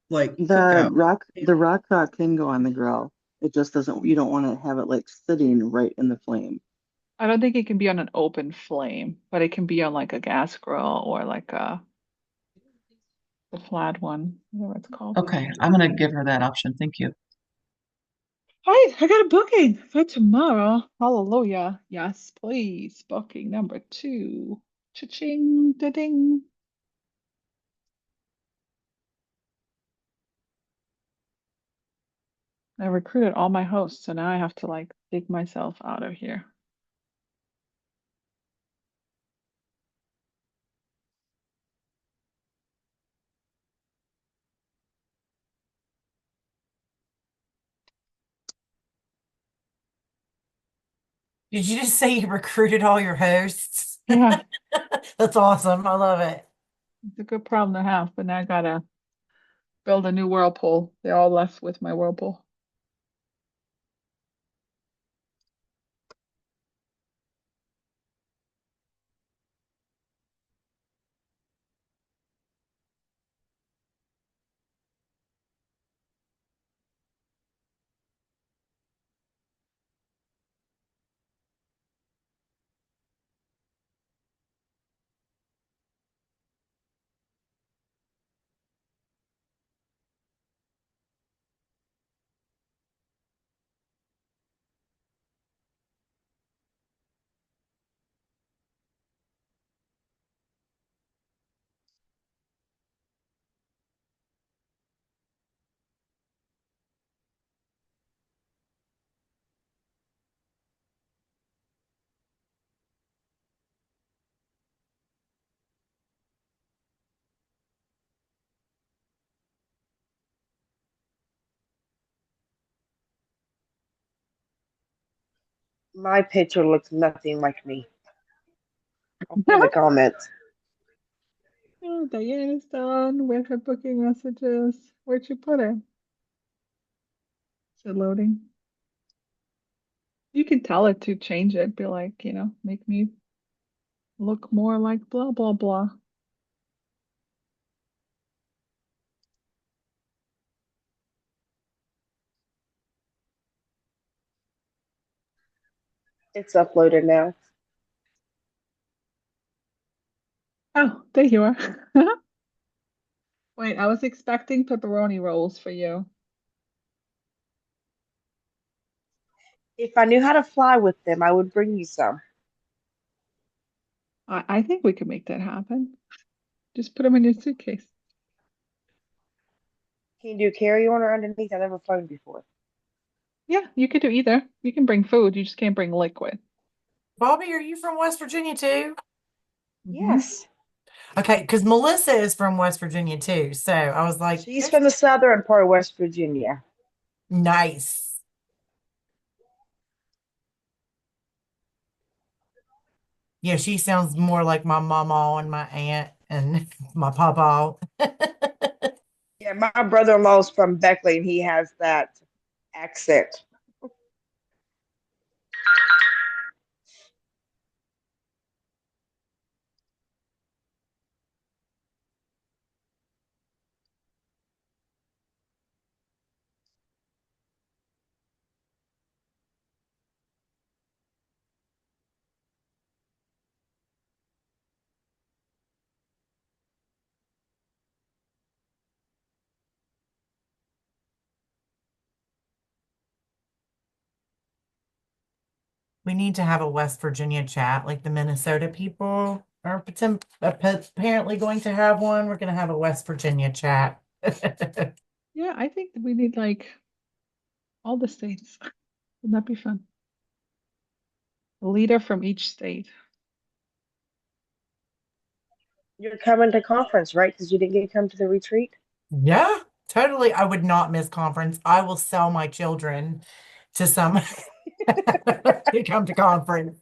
like The cookout. rock can go on the grill. It just doesn't, you don't want to have it like sitting right in the flame. I don't think it can be on an open flame, but it can be on like a gas grill or like the flat one, whatever it's called. Okay, I'm gonna give her that option. Thank you. All right, I got a booking for tomorrow. Hallelujah. Yes, please. Booking number 2. Cha-ching, da-ding. I recruited all my hosts, so now I have to like dig myself out of here. Did you just say you recruited all your hosts? Yeah, That's awesome. I love it. it's a good problem to have, but now I gotta build a new whirlpool. They all left with my whirlpool. My picture looks nothing like me. I'll put in the comments. Oh, Diane is done with her booking messages. Where'd you put it? Is it loading? You can tell it to change it. Be like, make me look more like blah, blah, blah. It's uploaded now. Oh, there you are. Wait, I was expecting pepperoni rolls for you. If I knew how to fly with them, I would bring you some. I think we could make that happen. Just put them in your suitcase. Can you do carry on or underneath? I've never flown before. Yeah, you could do either. You can bring food, you just can't bring liquid. Bobby, are you from West Virginia too? Mhm. Yes. Okay, because Melissa is from West Virginia too. So I was like, She's from the southern part of West Virginia. nice. Yeah, she sounds more like my mama and my aunt and my papa. Yeah, my brother-in-law's from Beckley, and he has that accent. We need to have a West Virginia chat like the Minnesota people are apparently going to have one. We're going to have a West Virginia chat. Yeah, I think we need like all the states. Wouldn't that be fun? A leader from each state. You're coming to conference, right? Because you didn't get to come to the retreat. Yeah, totally. I would not miss conference. I will sell my children to some to come to conference.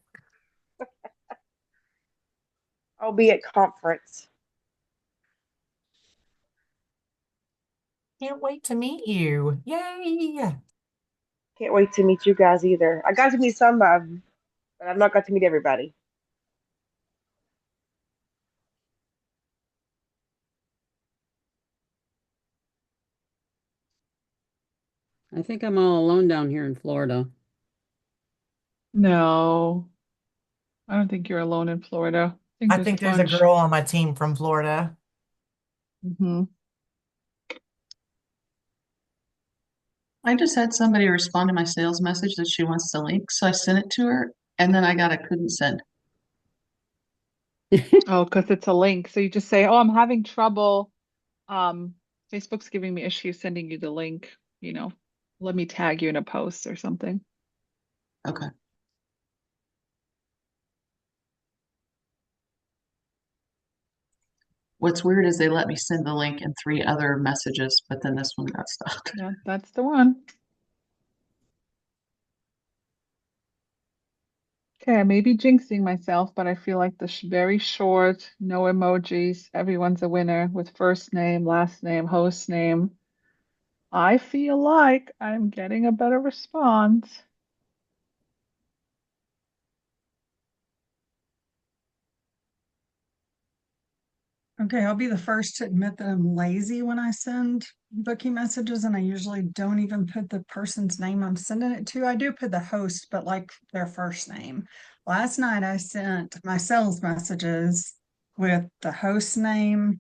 I'll be at conference. Can't wait to meet you. Yay! Can't wait to meet you guys either. I got to meet some of them, but I've not got to meet everybody. I think I'm all alone down here in Florida. No, I don't think you're alone in Florida. I think I there's a think there's a bunch. girl on my team from Florida. I just had somebody respond to my sales message that she wants the link, so I sent it to her, and then I got a couldn't send. Oh, because it's a link. So you just say, "Oh, I'm having trouble. Um, Facebook's giving me issues sending you the link, you know, let me tag you in a post or something." Okay. What's weird is they let me send the link in 3 other messages, but then this one got stopped. Yeah, that's the one. Okay, I may be jinxing myself, but I feel like the sh very short, no emojis, everyone's a winner with first name, last name, host name. I feel like I'm getting a better response. Okay, I'll be the first to admit that I'm lazy when I send booking messages, and I usually don't even put the person's name I'm sending it to. I do put the host, but like their first name. Last night I sent my sales messages with the host name,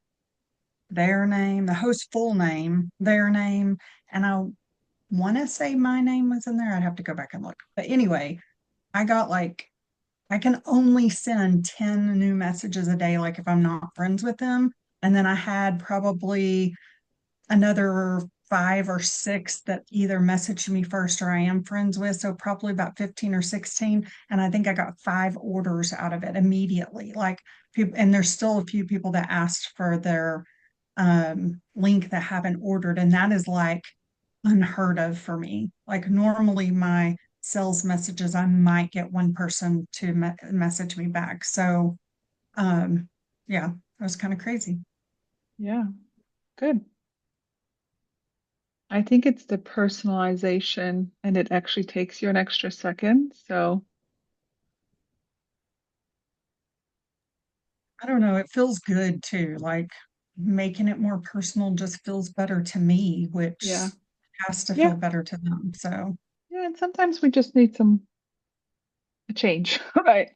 their name, the host full name, their name, and I want to say my name was in there. I'd have to go back and look. But anyway, I got like I can only send 10 new messages a day, like if I'm not friends with them. And then I had probably another 5 or 6 that either messaged me first or I am friends with. So probably about 15 or 16. And I think I got 5 orders out of it immediately. Like people, and there's still a few people that asked for their link that haven't ordered. And that is like unheard of for me. Like normally my sales messages, I might get one person to message me back. So, yeah, that was kind of crazy. Yeah, good. I think it's the personalization and it actually takes you an extra second. So, I don't know, it feels good too. Like making it more personal just feels better to me, yeah. which has to Yeah. feel better to them. So, Yeah, and sometimes we just need some a change, right?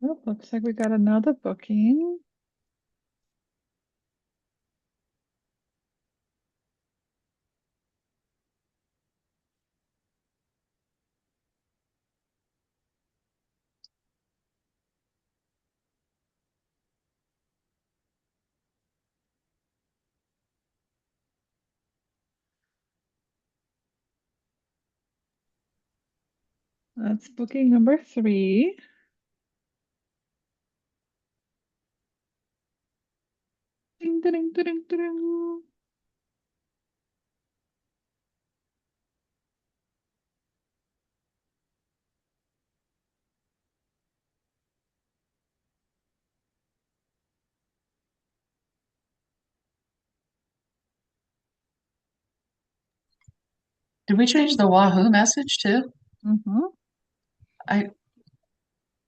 Oh, looks like we got another booking. That's booking number 3. Ding, ding, ding, ding, ding. Did we change the Wahoo message too? Mm-hmm. I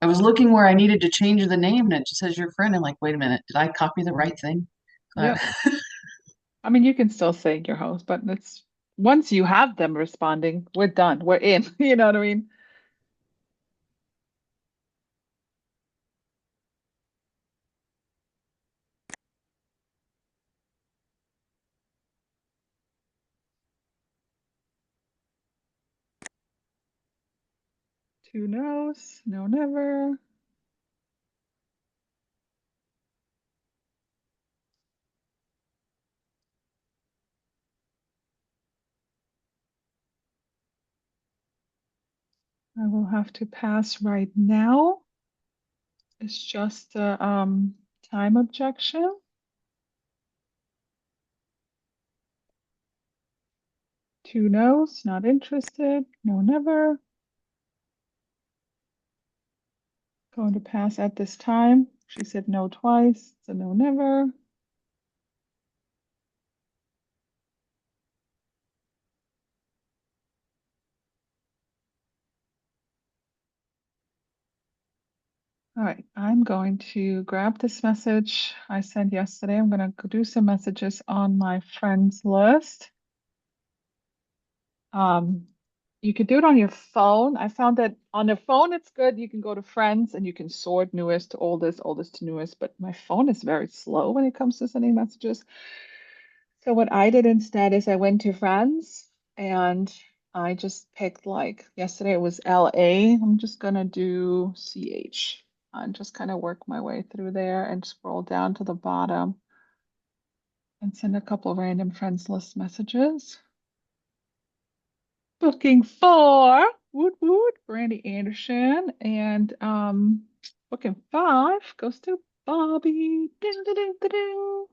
I was looking where I needed to change the name and it just says your friend. I'm like, wait a minute, did I copy the right thing? Yep. I mean, you can still say your host, but it's once you have them responding, we're done. We're in. You know what I mean? Two no's, no, never. I will have to pass right now. It's just a time objection. Two no's, not interested. No, never. Going to pass at this time. She said no twice, so no, never. All right, I'm going to grab this message I sent yesterday. I'm going to do some messages on my friends list. You could do it on your phone. I found that on the phone it's good. You can go to friends and you can sort newest to oldest, oldest to newest, but my phone is very slow when it comes to sending messages. So what I did instead is I went to friends and I just picked like yesterday it was LA. I'm just gonna do CH and just kind of work my way through there and scroll down to the bottom and send a couple of random friends list messages. Booking for woot woot Brandy Anderson and booking 5 goes to Bobby. Ding, ding, ding, ding, ding.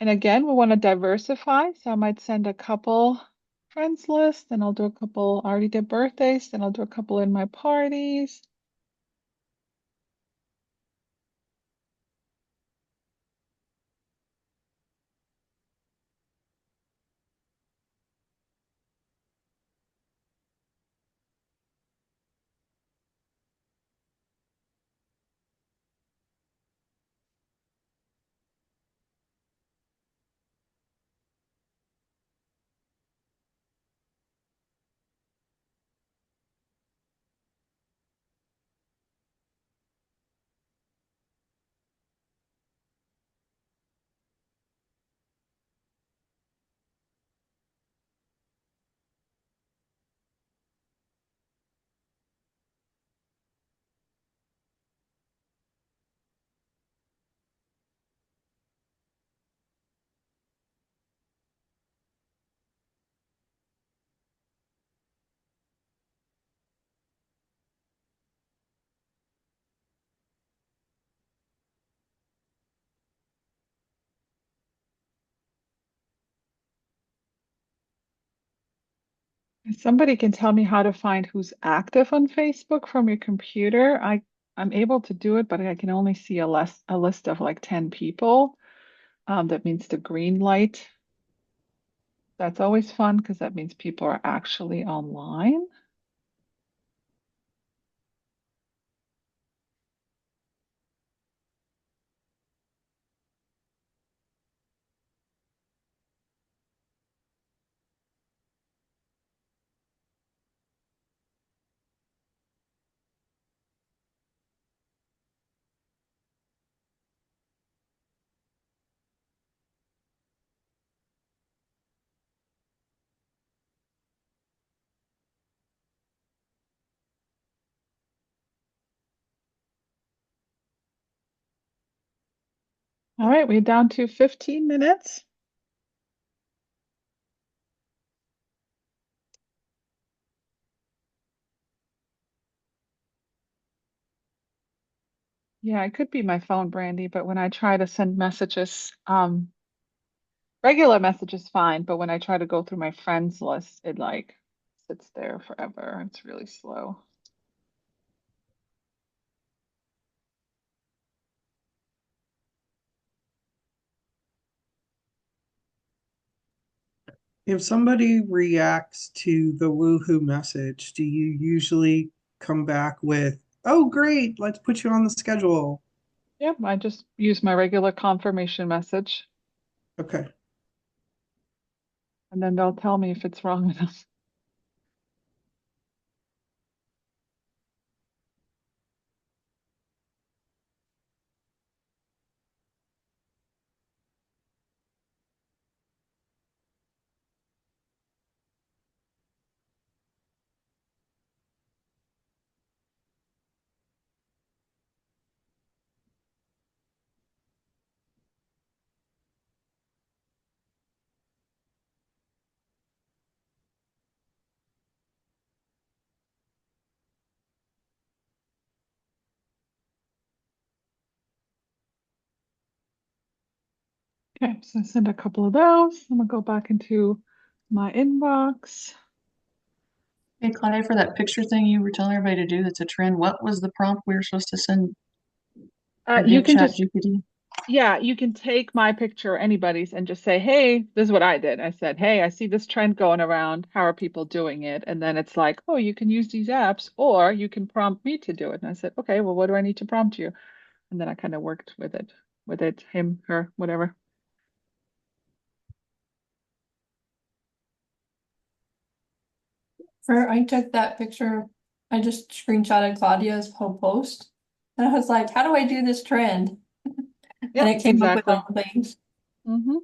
And again, we want to diversify. So I might send a couple friends list, then I'll do a couple, I already did birthdays, then I'll do a couple in my parties. If somebody can tell me how to find who's active on Facebook from your computer. I'm able to do it, but I can only see a list of like 10 people. That means the green light. That's always fun because that means people are actually online. All right, we're down to 15 minutes. Yeah, it could be my phone, Brandy, but when I try to send messages, regular messages fine, but when I try to go through my friends list, it like sits there forever. It's really slow. If somebody reacts to the woohoo message, do you usually come back with, "Oh, great, let's put you on the schedule"? Yep, I just use my regular confirmation message. Okay. And then they'll tell me if it's wrong enough. Okay, so I sent a couple of those. I'm gonna go back into my inbox. Hey, Claudia, for that picture thing you were telling everybody to do, that's a trend. What was the prompt we were supposed to send or You give can Chat just, GPT? yeah, you can take my picture or anybody's and just say, hey, this is what I did. I said, hey, I see this trend going around. How are people doing it? And then it's like, oh, you can use these apps or you can prompt me to do it. And I said, okay, well, what do I need to prompt you? And then I kind of worked with it, him, her, whatever. I took that picture, I just screenshotted Claudia's whole post. And I was like, how do I do this trend? And Yep, it came up with exactly. all the things. Mm-hmm.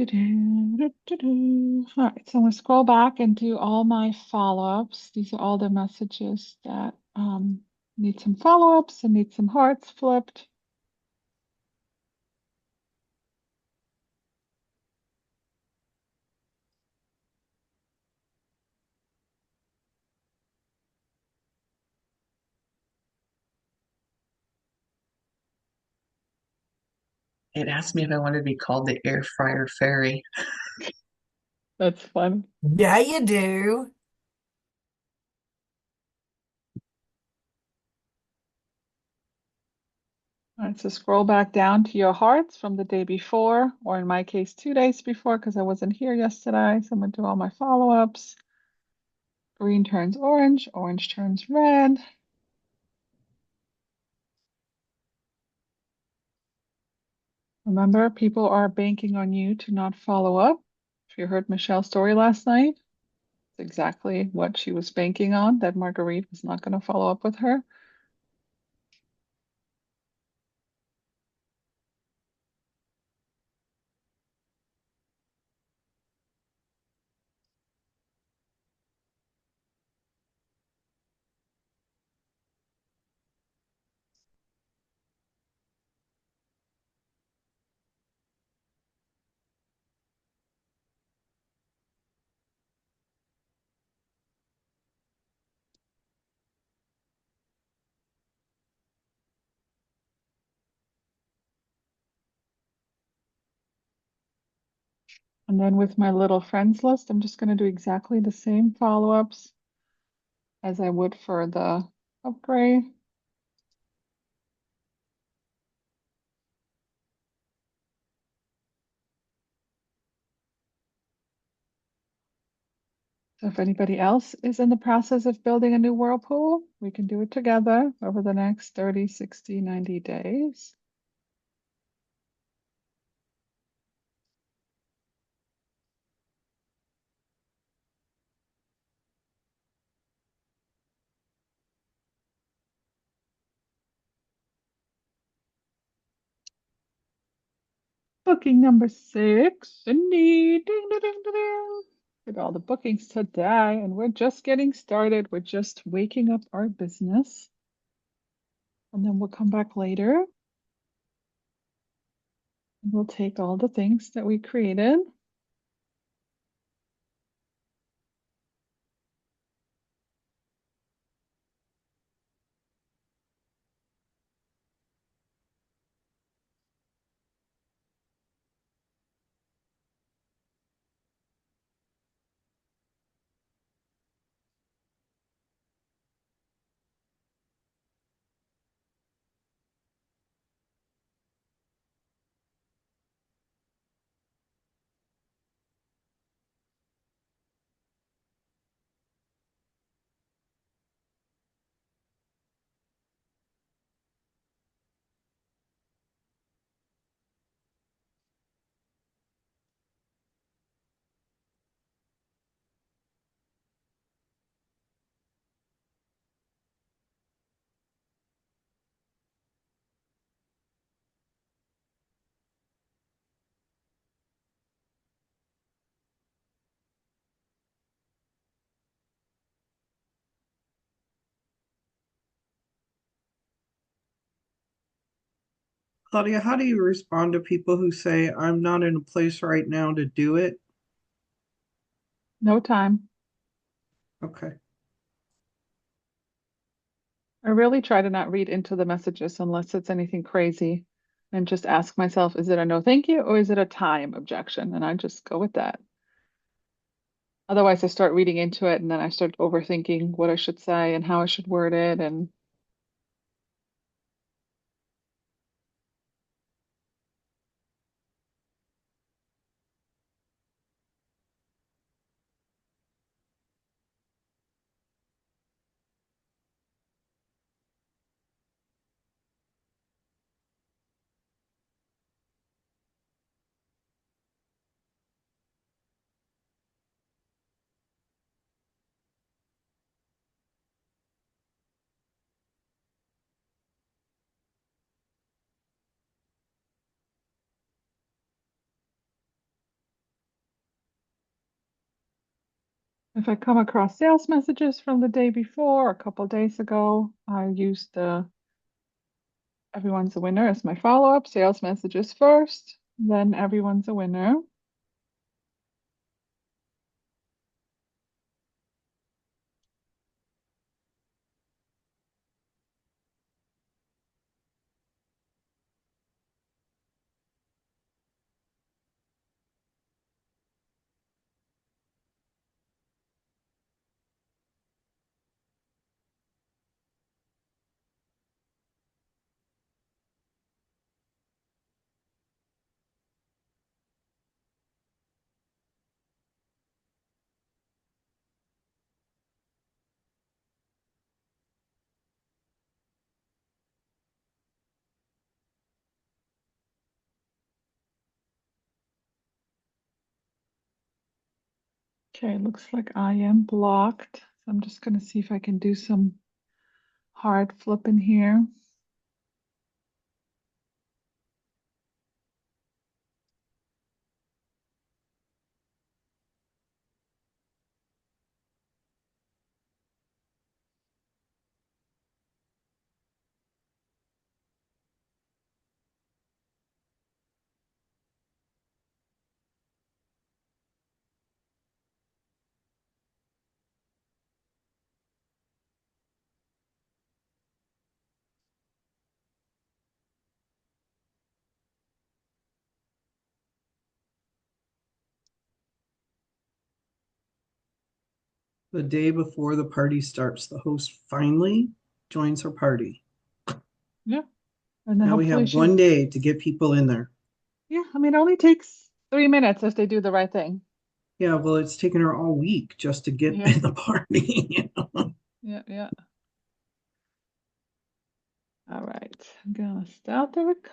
All right, so I'm gonna scroll back and do all my follow-ups. These are all the messages that need some follow-ups and need some hearts flipped. It asked me if I wanted to be called the air fryer fairy. That's fun. Yeah, you do. All right, so scroll back down to your hearts from the day before, or in my case, 2 days before, because I wasn't here yesterday. So I'm gonna do all my follow-ups. Green turns orange, orange turns red. Remember, people are banking on you to not follow up. If you heard Michelle's story last night, it's exactly what she was banking on, that Marguerite was not going to follow up with her. And then with my little friends list, I'm just going to do exactly the same follow-ups as I would for the upgrade. So if anybody else is in the process of building a new whirlpool, we can do it together over the next 30, 60, 90 days. Booking number 6, Cindy. Ding, ding, ding, ding, ding. Did all the bookings today, and we're just getting started. We're just waking up our business. And then we'll come back later. And we'll take all the things that we created. Claudia, how do you respond to people who say, I'm not in a place right now to do it? No time. Okay. I really try to not read into the messages unless it's anything crazy and just ask myself, is it a no thank you or is it a time objection? And I just go with that. Otherwise, I start reading into it and then I start overthinking what I should say and how I should word it. And if I come across sales messages from the day before, a couple days ago, I use the everyone's a winner as my follow-up. Sales messages first, then everyone's a winner. Okay, looks like I am blocked. So I'm just going to see if I can do some hard flipping here. The day before the party starts, the host finally joins her party. Yeah. And then Now we hopefully have she, one day to get people in there. yeah, I mean, it only takes 3 minutes if they do the right thing. Yeah, well, it's taken her all week just to get Yeah. in the party. Yeah, yeah. All right. I'm gonna start the recording.